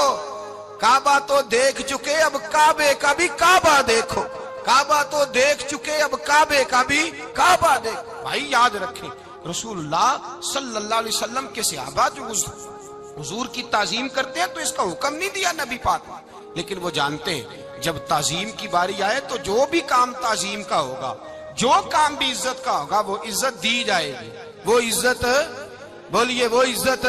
کعبہ تو دیکھ چکے اب کعبے کا بھی کعبہ دیکھو، کعبہ تو دیکھ چکے اب کعبے کا بھی کعبہ دیکھو۔ بھائی یاد رکھیں رسول اللہ صلی اللہ علیہ وسلم کے صحابہ جو حضور کی تعظیم کرتے ہیں تو اس کا حکم نہیں دیا نبی پاک، لیکن وہ جانتے ہیں جب تعظیم کی باری آئے تو جو بھی کام تعظیم کا ہوگا، جو کام بھی عزت کا ہوگا وہ عزت دی جائے گی، وہ عزت بولیے، وہ عزت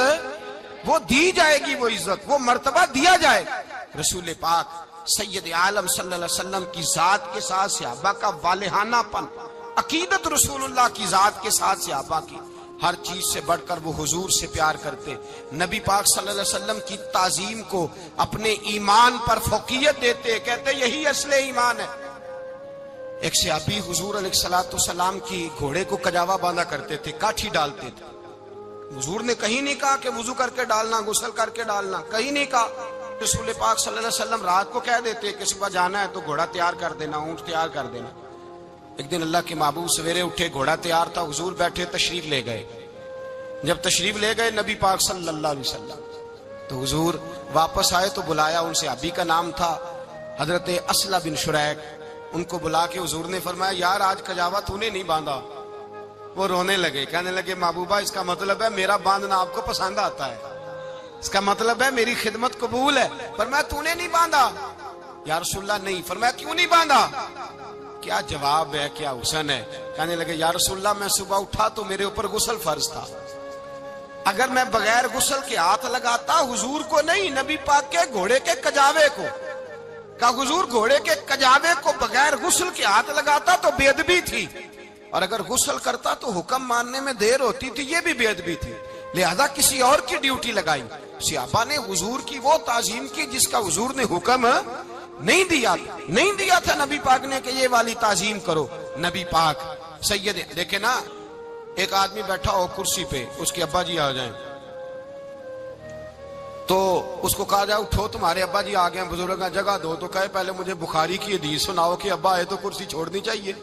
وہ دی جائے گی، وہ عزت وہ مرتبہ دیا جائے گا۔ رسول پاک سید عالم صلی اللہ علیہ وسلم کی ذات کے ساتھ صحابہ کا والہانہ پن، عقیدت رسول اللہ کی ذات کے ساتھ صحابہ کی، ہر چیز سے بڑھ کر وہ حضور سے پیار کرتے، نبی پاک صلی اللہ علیہ وسلم کی تعظیم کو اپنے ایمان پر فوقیت دیتے، کہتے یہی اصل ایمان ہے۔ ایک صحابی حضور علیہ الصلوۃ والسلام کی گھوڑے کو کجاوا باندھا کرتے تھے، کاٹھی ڈالتے تھے، حضور نے کہیں نہیں کہا کہ وضو کر کے ڈالنا، غسل کر کے ڈالنا، کہیں نہیں کہا۔ رسول پاک صلی اللہ علیہ وسلم رات کو کہہ دیتے کہ صبح جانا ہے تو گھوڑا تیار کر دینا، اونٹ تیار کر دینا۔ ایک دن اللہ کے محبوب سویرے اٹھے، گھوڑا تیار تھا، حضور بیٹھے تشریف لے گئے۔ جب تشریف لے گئے نبی پاک صلی اللہ علیہ وسلم تو حضور واپس آئے تو بلایا، ان سے ابھی کا نام تھا حضرت اسلہ بن شریک، ان کو بلا کے حضور نے فرمایا یار آج کجاوا تو نے نہیں باندھا. وہ رونے لگے, کہنے لگے محبوبہ اس کا مطلب ہے میرا باندھنا آپ کو پسند آتا ہے, اس کا مطلب ہے میری خدمت قبول ہے. فرمایا تو نے نہیں باندھا؟ یا رسول اللہ نہیں. فرمایا کیوں نہیں باندھا؟ کیا جواب ہے, کیا حسن ہے. کہنے لگے یا رسول اللہ میں صبح اٹھا تو میرے اوپر غسل فرض تھا, اگر میں بغیر غسل کے ہاتھ لگاتا حضور کو نہیں نبی پاک کے گھوڑے کے کجاوے کو, کہ حضور گھوڑے کے کجاوے کو بغیر غسل کے ہاتھ لگاتا تو بے ادبی تھی, اور اگر غسل کرتا تو حکم ماننے میں دیر ہوتی تھی, یہ بھی بے ادبی تھی. لہذا کسی اور کی ڈیوٹی لگائی. صحابہ نے حضور کی وہ تعظیم کی جس کا حضور نے حکم نہیں دیا تھا نبی پاک نے کہ یہ والی تعظیم کرو. نبی پاک سید دیکھیں نا, ایک آدمی بیٹھا ہو کرسی پہ, اس کے ابا جی آ جائیں تو اس کو کہا جائے اٹھو تمہارے ابا جی آ گئے, بزرگ جگہ دو, تو کہے پہلے مجھے بخاری کی حدیث سناؤ کہ ابا آئے تو کرسی چھوڑنی چاہیے,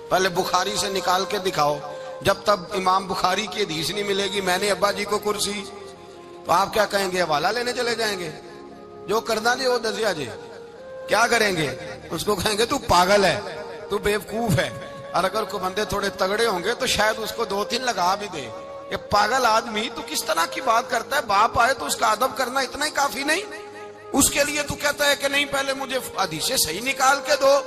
پہلے بخاری سے نکال کے دکھاؤ. جب تک امام بخاری کی حدیث نہیں ملے گی میں نے ابا جی کو کرسی, تو آپ کیا کہیں گے, حوالہ لینے چلے جائیں گے, جو کرنا جی وہ دسیا جی, کیا کریں گے, اس کو کہیں گے تو پاگل ہے, تو بیوقوف ہے. اور اگر کوئی بندے تھوڑے تگڑے ہوں گے تو شاید اس کو 2-3 لگا بھی دے, یہ پاگل آدمی تو کس طرح کی بات کرتا ہے, باپ آئے تو اس کا ادب کرنا اتنا ہی کافی نہیں, اس کے لیے تو کہتا ہے کہ نہیں پہلے مجھے حدیثیں صحیح نکال کے دو,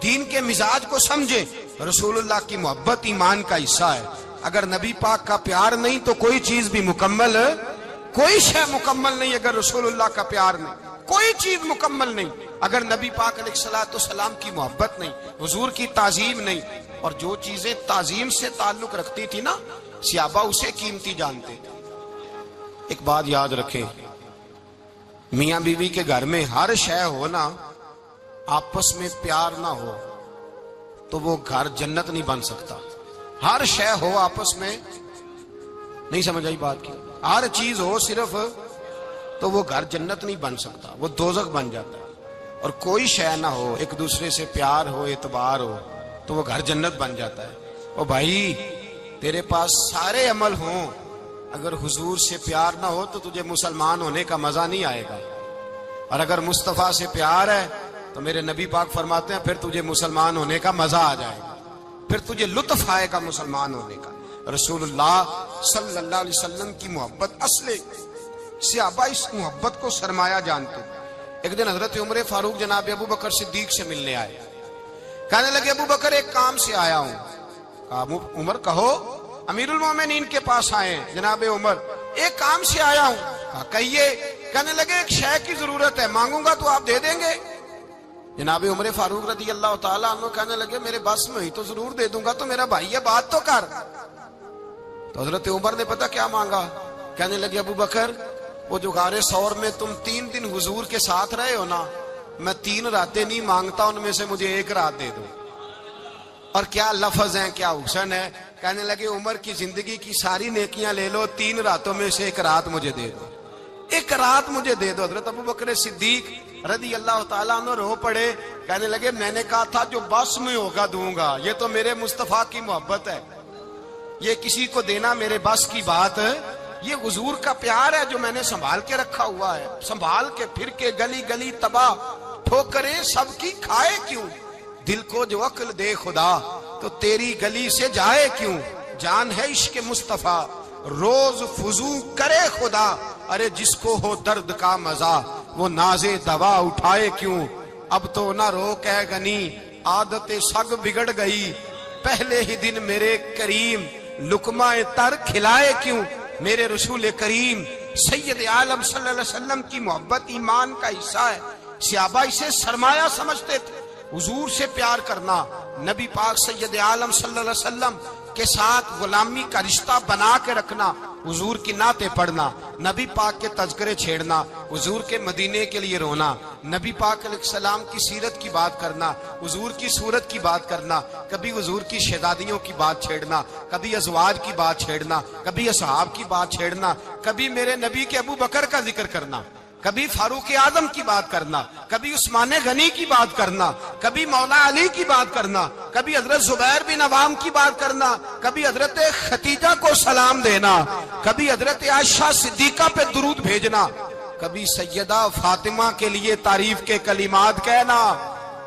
دین کے مزاج کو سمجھے. رسول اللہ کی محبت ایمان کا حصہ ہے, اگر نبی پاک کا پیار نہیں تو کوئی چیز بھی مکمل, کوئی شے مکمل نہیں. اگر رسول اللہ کا پیار نہیں کوئی چیز مکمل نہیں, اگر نبی پاک علیہ الصلوۃ والسلام کی محبت نہیں, حضور کی تعظیم نہیں, اور جو چیزیں تعظیم سے تعلق رکھتی تھی نا صحابہ اسے قیمتی جانتے تھے. ایک بات یاد رکھیں, میاں بیوی کے گھر میں ہر شے ہو نا, آپس میں پیار نہ ہو تو وہ گھر جنت نہیں بن سکتا. ہر شے ہو آپس میں, نہیں سمجھ آئی بات کی, ہر چیز ہو صرف تو وہ گھر جنت نہیں بن سکتا, وہ دوزخ بن جاتا ہے. اور کوئی شے نہ ہو, ایک دوسرے سے پیار ہو, اعتبار ہو, تو وہ گھر جنت بن جاتا ہے. او بھائی تیرے پاس سارے عمل ہوں, اگر حضور سے پیار نہ ہو تو تجھے مسلمان ہونے کا مزہ نہیں آئے گا, اور اگر مصطفیٰ سے پیار ہے تو میرے نبی پاک فرماتے ہیں پھر تجھے مسلمان ہونے کا مزہ آ جائے گا, پھر تجھے لطف آئے گا مسلمان ہونے کا. رسول اللہ صلی اللہ علیہ وسلم کی محبت اصل, صحابہ اس محبت کو سرمایہ جانتے. ایک دن حضرت عمر فاروق جناب ابو بکر صدیق سے ملنے آئے, کہنے لگے ابو بکر ایک کام سے آیا ہوں. کہا عمر کہو. امیر المومنین کے پاس آئے, جناب عمر ایک کام سے آیا ہوں. کہا کہیے. کہنے لگے ایک شے کی ضرورت ہے, مانگوں گا تو آپ دے دیں گے؟ جناب عمر فاروق رضی اللہ تعالیٰ عنہ کہنے لگے میرے بس میں ہی تو ضرور دے دوں گا, تو میرا بھائی ہے بات تو کر. تو حضرت عمر نے پتہ کیا مانگا, کہنے لگے ابو بکر وہ جو غار ثور میں تم 3 دن حضور کے ساتھ رہے ہو نا, میں 3 راتیں نہیں مانگتا, ان میں سے مجھے 1 رات دے دو. اور کیا لفظ ہیں, کیا حسن ہے. کہنے لگے عمر کی زندگی کی ساری نیکیاں لے لو, 3 راتوں میں سے 1 رات مجھے دے دو, 1 رات مجھے دے دو. حضرت ابو بکر صدیق رضی اللہ تعالیٰ عنہ رو پڑے, کہنے لگے میں نے کہا تھا جو بس میں ہوگا دوں گا, یہ تو میرے مصطفیٰ کی محبت ہے, یہ کسی کو دینا میرے بس کی بات ہے, یہ حضور کا پیار ہے جو میں نے سنبھال کے رکھا ہوا ہے. سنبھال کے پھر کے گلی گلی تباہ, ٹھوکریں سب کی کھائے کیوں, دل کو جو عقل دے خدا تو تیری گلی سے جائے کیوں. جان ہے عشق مصطفیٰ روز فضو کرے خدا, ارے جس کو ہو درد کا مزہ وہ ناز دوا اٹھائے کیوں. اب تو نہ روک ہے غنی عادت سگ بگڑ گئی, پہلے ہی دن میرے کریم لقمہ تر کھلائے کیوں. میرے رسول کریم سید عالم صلی اللہ علیہ وسلم کی محبت ایمان کا حصہ ہے. صحابہ اسے سرمایہ سمجھتے تھے. حضور سے پیار کرنا, نبی پاک سید عالم صلی اللہ علیہ وسلم کے ساتھ غلامی کا رشتہ بنا کے رکھنا, حضور کی نعتیں پڑھنا, نبی پاک کے تذکرے چھیڑنا, حضور کے مدینے کے لیے رونا, نبی پاک علیہ السلام کی سیرت کی بات کرنا, حضور کی صورت کی بات کرنا, کبھی حضور کی شہزادیوں کی بات چھیڑنا, کبھی ازواج کی بات چھیڑنا, کبھی اصحاب کی بات چھیڑنا, کبھی میرے نبی کے ابو بکر کا ذکر کرنا, کبھی فاروق اعظم کی بات کرنا, کبھی عثمان غنی کی بات کرنا, کبھی مولا علی کی بات کرنا, کبھی حضرت زبیر بن عوام کی بات کرنا, کبھی حضرت خدیجہ کو سلام دینا, کبھی حضرت عائشہ صدیقہ پہ درود بھیجنا, کبھی سیدہ فاطمہ کے لیے تعریف کے کلمات کہنا,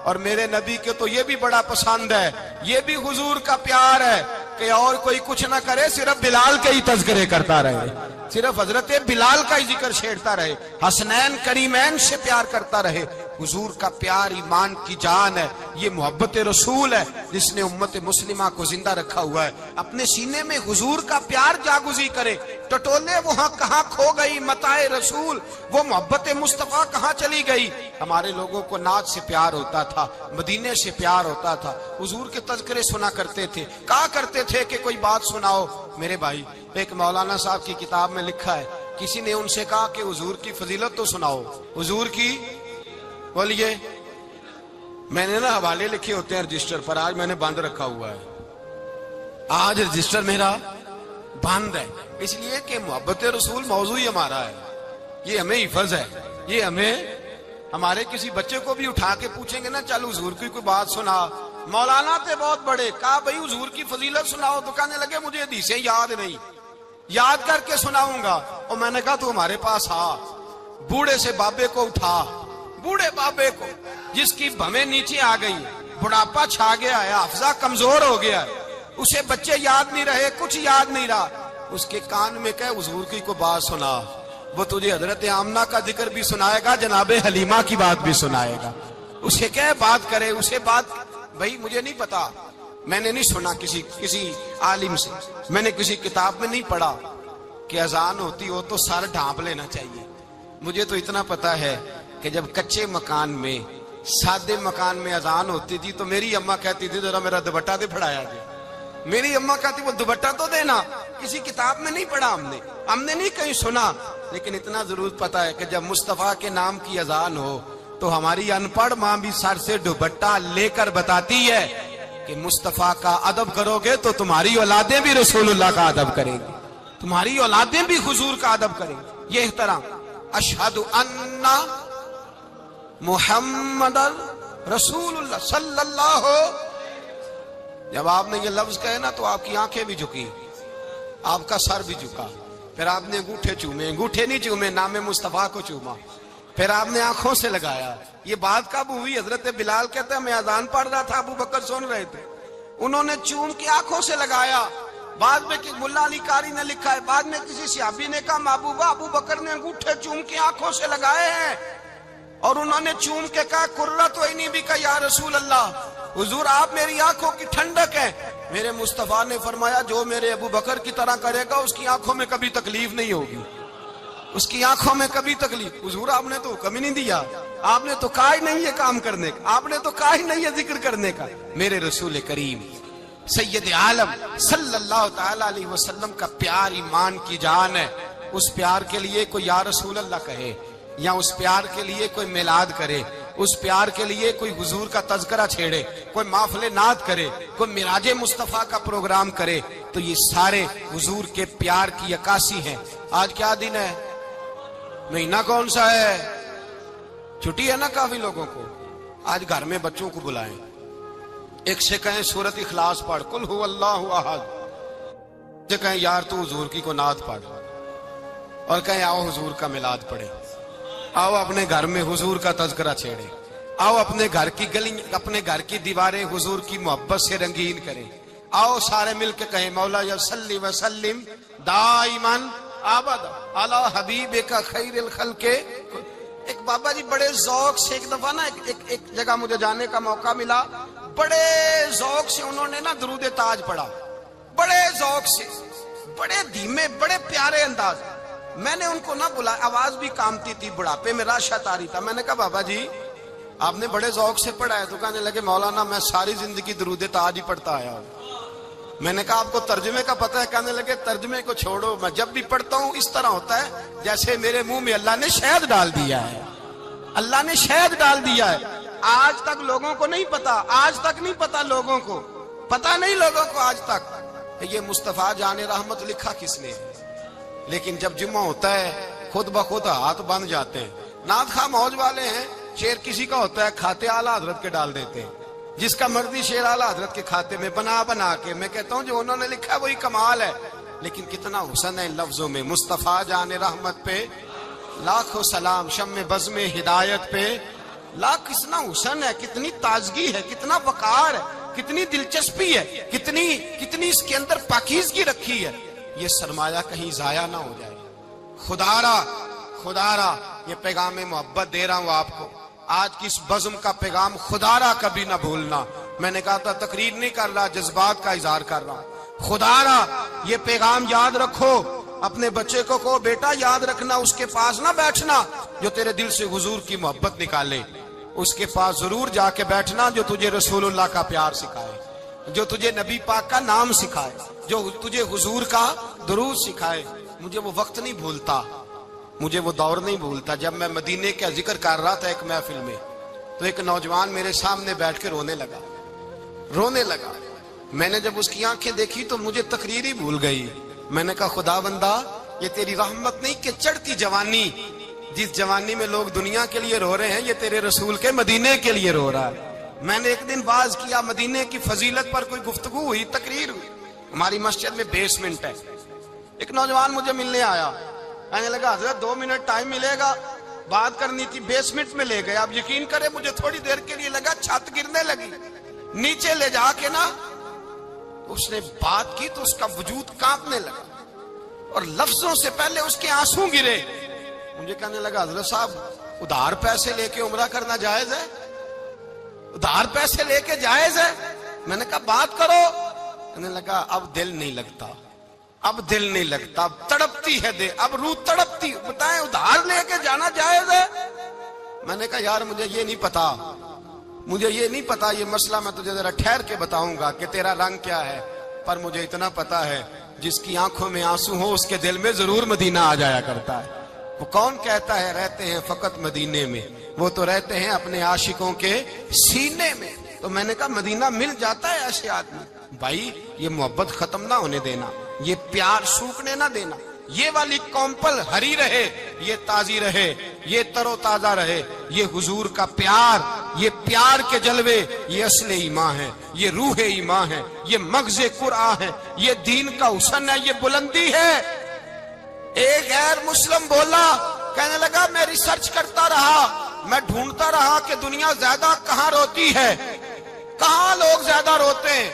اور میرے نبی کے تو یہ بھی بڑا پسند ہے، یہ بھی حضور کا پیار ہے کہ اور کوئی کچھ نہ کرے، صرف بلال کے ہی تذکرے کرتا رہے، صرف حضرت بلال کا ہی ذکر چھیڑتا رہے، حسنین کریمین سے پیار کرتا رہے۔ حضور کا پیار ایمان کی جان ہے، یہ محبت رسول ہے جس نے امت مسلمہ کو زندہ رکھا ہوا ہے۔ اپنے سینے میں حضور کا پیار جاگزی کرے، ٹٹولے وہاں کہاں کھو گئی متاع رسول، وہ محبت مصطفیٰ کہاں چلی گئی۔ ہمارے لوگوں کو نعت سے پیار ہوتا تھا، مدینے سے پیار ہوتا تھا، حضور کے تذکرے سنا کرتے تھے، کہا کرتے تھے کہ کوئی بات سناؤ۔ میرے بھائی، ایک مولانا صاحب کی کتاب میں لکھا ہے، کسی نے ان سے کہا کہ حضور کی فضیلت تو سناؤ، حضور کی بولیے۔ میں نے نا حوالے لکھے ہوتے ہیں رجسٹر پر، آج میں نے بند رکھا ہوا ہے، آج رجسٹر میرا بند ہے، اس لیے کہ محبت رسول موضوع ہی ہمارا ہے، یہ ہمیں حفظ ہے، یہ ہمیں ہمارے کسی بچے کو بھی اٹھا کے پوچھیں گے نا چل حضور کی کوئی بات سنا، مولانا تھے بہت بڑے، کہا بھائی حضور کی فضیلت سناؤ، تو کہنے لگے مجھے حدیثیں یاد نہیں، یاد کر کے سناؤں گا۔ اور میں نے کہا تو ہمارے پاس آ، بوڑھے سے بابے کو اٹھا، بوڑھے بابے کو جس کی بھویں نیچے آ گئی، بڑھاپا چھا گیا ہے، حافظہ کمزور ہو گیا ہے، اسے بچے یاد نہیں رہے، کچھ یاد نہیں رہا، اس کے کان میں کہ حضور کی کو بات سنا، وہ تجھے حضرت آمنہ کا ذکر بھی سنائے گا، جناب حلیمہ کی بات بھی سنائے گا، اسے کہ بات کرے، اسے بات۔ بھائی مجھے نہیں پتا، میں نے نہیں سنا کسی عالم سے، میں نے کسی کتاب میں نہیں پڑھا کہ اذان ہوتی ہو تو سر ڈھانپ لینا چاہیے۔ مجھے تو اتنا پتا ہے کہ جب کچے مکان میں، سادے مکان میں اذان ہوتی تھی تو میری اماں کہتی تھی ذرا میرا دوپٹہ دے پھڑایا جائے، میری اماں کہتی وہ دوپٹہ تو دینا، کسی کتاب میں نہیں پڑھا ہم نے نہیں کہیں سنا، لیکن اتنا ضرور پتا ہے کہ جب مصطفیٰ کے نام کی اذان ہو تو ہماری ان پڑھ ماں بھی سر سے دوپٹہ لے کر بتاتی ہے کہ مصطفیٰ کا ادب کرو گے تو تمہاری اولادیں بھی رسول اللہ کا ادب کریں گی، تمہاری اولادیں بھی حضور کا ادب کریں گی۔ یہ احترام، اشہد ان محمد رسول اللہ صلی اللہ ہو، جب آپ نے یہ لفظ کہے نا تو آپ کی آنکھیں بھی جھکی، آپ کا سر بھی جھکا، پھر آپ نے انگوٹھے چومے، انگوٹھے نہیں چومے، نام مصطفیٰ کو چوما، پھر آپ نے آنکھوں سے لگایا۔ یہ بات کب ہوئی؟ حضرت بلال کہتے ہیں میں اذان پڑھ رہا تھا، ابو بکر سن رہے تھے، انہوں نے چوم کے آنکھوں سے لگایا۔ بعد میں کہ ملا علی قاری نے لکھا ہے، بعد میں کسی صحابی نے کہا محبوبہ ابو بکر نے انگوٹھے چوم کے آنکھوں سے لگائے ہیں، اور انہوں نے چوم کے کہا قرۃ عینی بک یا رسول اللہ، حضور آپ میری آنکھوں کی ٹھنڈک ہے۔ میرے مصطفیٰ نے فرمایا جو میرے ابو بکر کی طرح کرے گا اس کی آنکھوں میں کبھی تکلیف نہیں ہوگی، اس کی آنکھوں میں کبھی تکلیف۔ حضور آپ نے تو حکم ہی نہیں دیا، آپ نے تو کہا ہی نہیں یہ کام کرنے کا، آپ نے تو کہا ہی نہیں یہ ذکر کرنے کا۔ میرے رسول کریم سید عالم صلی اللہ تعالی علیہ وسلم کا پیار ایمان کی جان ہے، اس پیار کے لیے کوئی یا رسول اللہ کہے، یا اس پیار کے لیے کوئی میلاد کرے، اس پیار کے لیے کوئی حضور کا تذکرہ چھیڑے، کوئی محفل نعت کرے، کوئی معراج مصطفیٰ کا پروگرام کرے، تو یہ سارے حضور کے پیار کی عکاسی ہیں۔ آج کیا دن ہے؟ مہینہ کون سا ہے؟ چھٹی ہے نا کافی لوگوں کو۔ آج گھر میں بچوں کو بلائیں، ایک سے کہیں سورۃ اخلاص پڑھ، قل هو اللہ احد، سے کہیں یار تو حضور کی کو نعت پڑھ، اور کہیں آؤ حضور کا میلاد پڑھیں، آؤ اپنے گھر میں حضور کا تذکرہ چھیڑیں، آؤ اپنے گھر کی گلی، اپنے گھر کی دیواریں حضور کی محبت سے رنگین کریں، آؤ سارے مل کے کہیں مولا یا صلی وسلم دائما ابدا علی حبیبک خیر الخلق۔ ایک بابا جی بڑے ذوق سے، ایک دفعہ نا ایک جگہ مجھے جانے کا موقع ملا، بڑے ذوق سے انہوں نے نا درود تاج پڑھا، بڑے ذوق سے، بڑے دھیمے، بڑے پیارے انداز۔ میں نے ان کو نہ بلایا، آواز بھی کامتی تھی، بڑھاپے میں راشت آ رہی تھا، میں نے کہا بابا جی آپ نے بڑے ذوق سے پڑھا ہے، تو کہنے لگے مولانا میں ساری زندگی درود تاج ہی پڑھتا آیا ہوں۔ میں نے کہا آپ کو ترجمے کا پتہ ہے؟ کہنے لگے ترجمے کو چھوڑو، میں جب بھی پڑھتا ہوں اس طرح ہوتا ہے جیسے میرے منہ میں اللہ نے شہد ڈال دیا ہے، اللہ نے شہد ڈال دیا ہے۔ آج تک لوگوں کو نہیں پتا، آج تک نہیں پتا لوگوں کو، پتا نہیں لوگوں کو آج تک یہ مصطفیٰ جان رحمت لکھا کس نے۔ لیکن جب جمعہ ہوتا ہے خود بخود ہاتھ بند جاتے ہیں۔ نعت خواہ موج والے ہیں، شعر کسی کا ہوتا ہے کھاتے اعلیٰ حضرت کے ڈال دیتے ہیں، جس کا مرضی شعر اعلیٰ حضرت کے کھاتے میں بنا کے۔ میں کہتا ہوں جو انہوں نے لکھا ہے وہی کمال ہے، لیکن کتنا حسن ہے ان لفظوں میں۔ مصطفیٰ جان رحمت پہ لاکھوں سلام، شم بزم ہدایت پہ لا کتنا حسن ہے، کتنی تازگی ہے، کتنا وقار ہے، کتنی دلچسپی ہے، کتنی اس کے اندر پاکیزگی رکھی ہے. یہ سرمایہ کہیں ضائع نہ ہو جائے. خدا را یہ پیغام محبت دے رہا ہوں آپ کو. آج کی اس بزم کا پیغام خدا را کبھی نہ بھولنا. میں نے کہا تھا تقریر نہیں کر رہا، جذبات کا اظہار کر رہا ہوں. خدا را یہ پیغام یاد رکھو. اپنے بچے کو کہو بیٹا یاد رکھنا، اس کے پاس نہ بیٹھنا جو تیرے دل سے حضور کی محبت نکالے. اس کے پاس ضرور جا کے بیٹھنا جو تجھے رسول اللہ کا پیار سکھائے، جو تجھے نبی پاک کا نام سکھائے، جو تجھے حضور کا درود سکھائے. مجھے وہ وقت نہیں بھولتا، مجھے وہ دور نہیں بھولتا جب میں مدینے کا ذکر کر رہا تھا ایک محفل میں، تو ایک نوجوان میرے سامنے بیٹھ کے رونے لگا. میں نے جب اس کی آنکھیں دیکھی تو مجھے تقریر ہی بھول گئی. میں نے کہا خدا بندہ یہ تیری رحمت نہیں کہ چڑھتی جوانی، جس جوانی میں لوگ دنیا کے لیے رو رہے ہیں، یہ تیرے رسول کے مدینے کے لیے رو رہا ہے. میں نے ایک دن باز کیا، مدینے کی فضیلت پر کوئی گفتگو ہوئی، تقریر ہوئی. ہماری مسجد میں بیسمنٹ ہے. ایک نوجوان مجھے ملنے آیا، کہنے لگا حضرت 2 منٹ ٹائم ملے گا، بات کرنی تھی. بیسمنٹ میں لے گئے. آپ یقین کریں مجھے تھوڑی دیر کے لیے لگا چھت گرنے لگی. نیچے لے جا کے نا اس نے بات کی تو اس کا وجود کانپنے لگا اور لفظوں سے پہلے اس کے آنسو گرے. مجھے کہنے لگا حضرت صاحب ادھار پیسے لے کے عمرہ کرنا جائز ہے؟ ادھار پیسے لے کے جائز ہے؟ میں نے کہا بات کرو. کہنے لگا اب دل نہیں لگتا، اب دل نہیں لگتا، اب تڑپتی ہے دل، اب روح تڑپتی. بتائیں ادھار لے کے جانا جائز ہے؟ میں نے کہا یار مجھے یہ نہیں پتا یہ مسئلہ میں تجھے ذرا ٹھہر کے بتاؤں گا کہ تیرا رنگ کیا ہے. پر مجھے اتنا پتا ہے جس کی آنکھوں میں آنسو ہو اس کے دل میں ضرور مدینہ آ جایا کرتا ہے. وہ کون کہتا ہے رہتے ہیں فقط مدینے میں؟ وہ تو رہتے ہیں اپنے عاشقوں کے سینے میں. تو میں نے کہا مدینہ مل جاتا ہے ایسے آدمی. بھائی یہ محبت ختم نہ ہونے دینا، یہ پیار سوکھنے نہ دینا. یہ والی کومپل ہری رہے، یہ تازی رہے، یہ تر و تازہ رہے. یہ حضور کا پیار، یہ پیار کے جلوے، یہ اصل ایمان ہے، یہ روح ایمان ہے، یہ مغز قرآن ہے، یہ دین کا حسن ہے، یہ بلندی ہے. ایک غیر مسلم بولا، کہنے لگا میں ریسرچ کرتا رہا، میں ڈھونڈتا رہا کہ دنیا زیادہ کہاں روتی ہے، کہاں لوگ زیادہ روتے ہیں.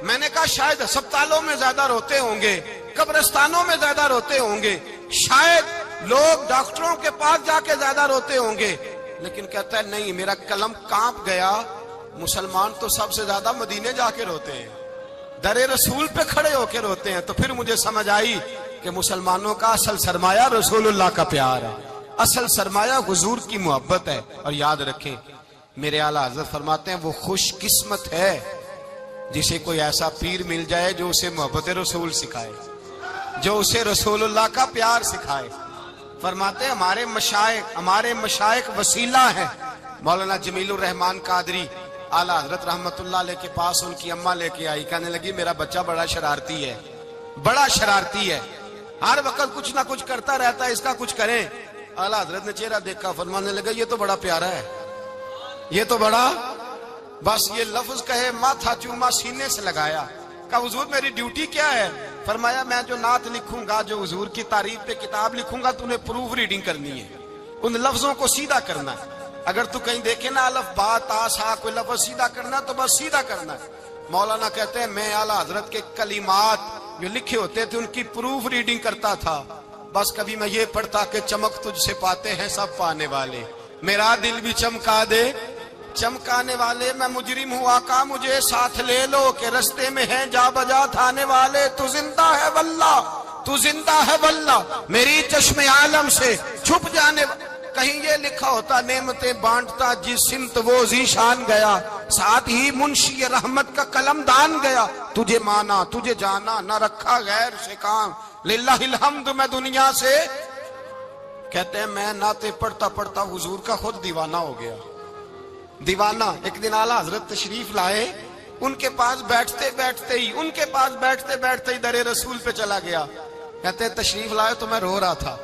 میں نے کہا شاید ہسپتالوں میں زیادہ روتے ہوں گے، قبرستانوں میں زیادہ روتے ہوں گے، شاید لوگ ڈاکٹروں کے پاس جا کے زیادہ روتے ہوں گے. لیکن کہتا ہے نہیں، میرا قلم کانپ گیا. مسلمان تو سب سے زیادہ مدینے جا کے روتے ہیں، در رسول پہ کھڑے ہو کے روتے ہیں. تو پھر مجھے سمجھ آئی کہ مسلمانوں کا اصل سرمایہ رسول اللہ کا پیار ہے، اصل سرمایہ حضور کی محبت ہے. اور یاد رکھیں میرے اعلیٰ حضرت فرماتے ہیں وہ خوش قسمت ہے جسے کوئی ایسا پیر مل جائے جو اسے محبت رسول سکھائے، جو اسے رسول اللہ کا پیار سکھائے. فرماتے ہیں ہمارے مشائخ وسیلہ ہیں. مولانا جمیل الرحمان قادری اعلیٰ حضرت رحمت اللہ علیہ کے پاس ان کی اماں لے کے آئی. کہنے لگی میرا بچہ بڑا شرارتی ہے، ہر وقت کچھ نہ کچھ کرتا رہتا ہے، اس کا کچھ کریں. اعلیٰ حضرت نے چہرہ دیکھا، فرمانے لگا یہ تو بڑا پیارا ہے، یہ تو بڑا، بس یہ لفظ کہے ماتھا چوما سینے سے لگایا. کہا حضور میری ڈیوٹی کیا ہے؟ فرمایا میں جو نعت لکھوں گا، جو حضور کی تعریف پہ کتاب لکھوں گا، تو انہیں پروف ریڈنگ کرنی ہے، ان لفظوں کو سیدھا کرنا ہے. اگر تو کہیں دیکھے نا الف با تا سا کوئی لفظ سیدھا کرنا تو بس سیدھا کرنا ہے. مولانا کہتے ہیں میں اعلیٰ حضرت کے کلمات جو لکھے ہوتے تھے ان کی پروف ریڈنگ کرتا تھا. بس کبھی میں یہ پڑھتا کہ چمک تجھ سے پاتے ہیں سب پانے والے، میرا دل بھی چمکا دے چمکانے والے. میں مجرم ہوں آقا مجھے ساتھ لے لو کہ رستے میں ہیں جا بجا تھانے والے. تو زندہ ہے واللہ، تو زندہ ہے واللہ، میری چشم عالم سے چھپ جانے. کہیں یہ لکھا ہوتا نعمتیں بانٹتا جس سمت وہ ذیشان گیا، ساتھ ہی منشی رحمت کا قلم دان گیا. تجھے مانا تجھے جانا نہ رکھا غیر سے کام، للہ الحمد میں دنیا سے. کہتے ہیں میں نعتیں پڑھتا پڑھتا حضور کا خود دیوانہ ہو گیا. دیوانہ. ایک دن اعلیٰ حضرت تشریف لائے، ان کے پاس بیٹھتے بیٹھتے ہی در رسول پہ چلا گیا. کہتے ہیں تشریف لائے تو میں رو رہا تھا.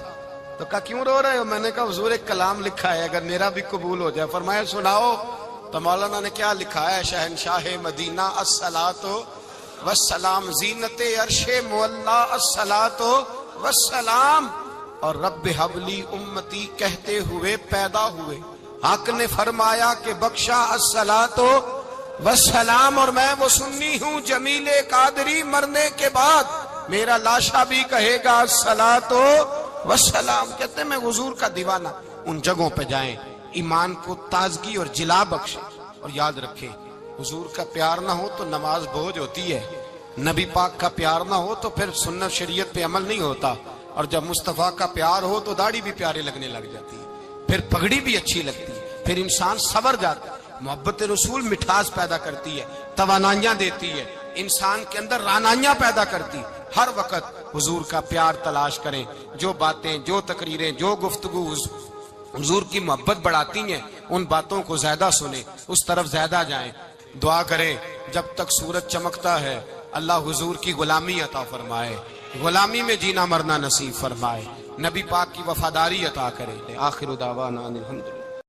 تو کہا کیوں رو رہے ہو؟ میں نے کہا حضور ایک کلام لکھا ہے اگر میرا بھی قبول ہو جائے. فرمایا سناؤ. تو مولانا نے کیا لکھا ہے؟ شہنشاہ مدینہ الصلاۃ والسلام، زینت عرش مولا الصلاۃ والسلام، اور رب حبلی امتی کہتے ہوئے پیدا ہوئے. حق نے فرمایا کہ بخشا الصلاۃ والسلام، اور میں وہ سنی ہوں جمیل قادری مرنے کے بعد میرا لاشا بھی کہے گا الصلاۃ والسلام۔ کہتے ہیں میں حضور کا دیوانہ۔ ان جگہوں پہ جائیں، ایمان کو تازگی اور جلا بخشیں، اور یاد رکھیں حضور کا پیار نہ ہو تو نماز بوجھ ہوتی ہے، نبی پاک کا پیار نہ ہو تو پھر سنت شریعت پہ عمل نہیں ہوتا، اور جب مصطفیٰ کا پیار ہو تو داڑھی بھی پیارے لگنے لگ جاتی ہے، پھر پگڑی بھی اچھی لگتی ہے، پھر انسان سنور جاتا ہے۔ محبت رسول مٹھاس پیدا کرتی ہے، توانائیاں دیتی ہے، انسان کے اندر رانائیاں پیدا کرتی۔ ہر وقت حضور کا پیار تلاش کریں، جو باتیں، جو تقریریں، جو گفتگو حضور کی محبت بڑھاتی ہیں ان باتوں کو زیادہ سنیں، اس طرف زیادہ جائیں۔ دعا کریں جب تک سورج چمکتا ہے اللہ حضور کی غلامی عطا فرمائے، غلامی میں جینا مرنا نصیب فرمائے، نبی پاک کی وفاداری عطا کرے۔ آخر دعوانا الحمدللہ۔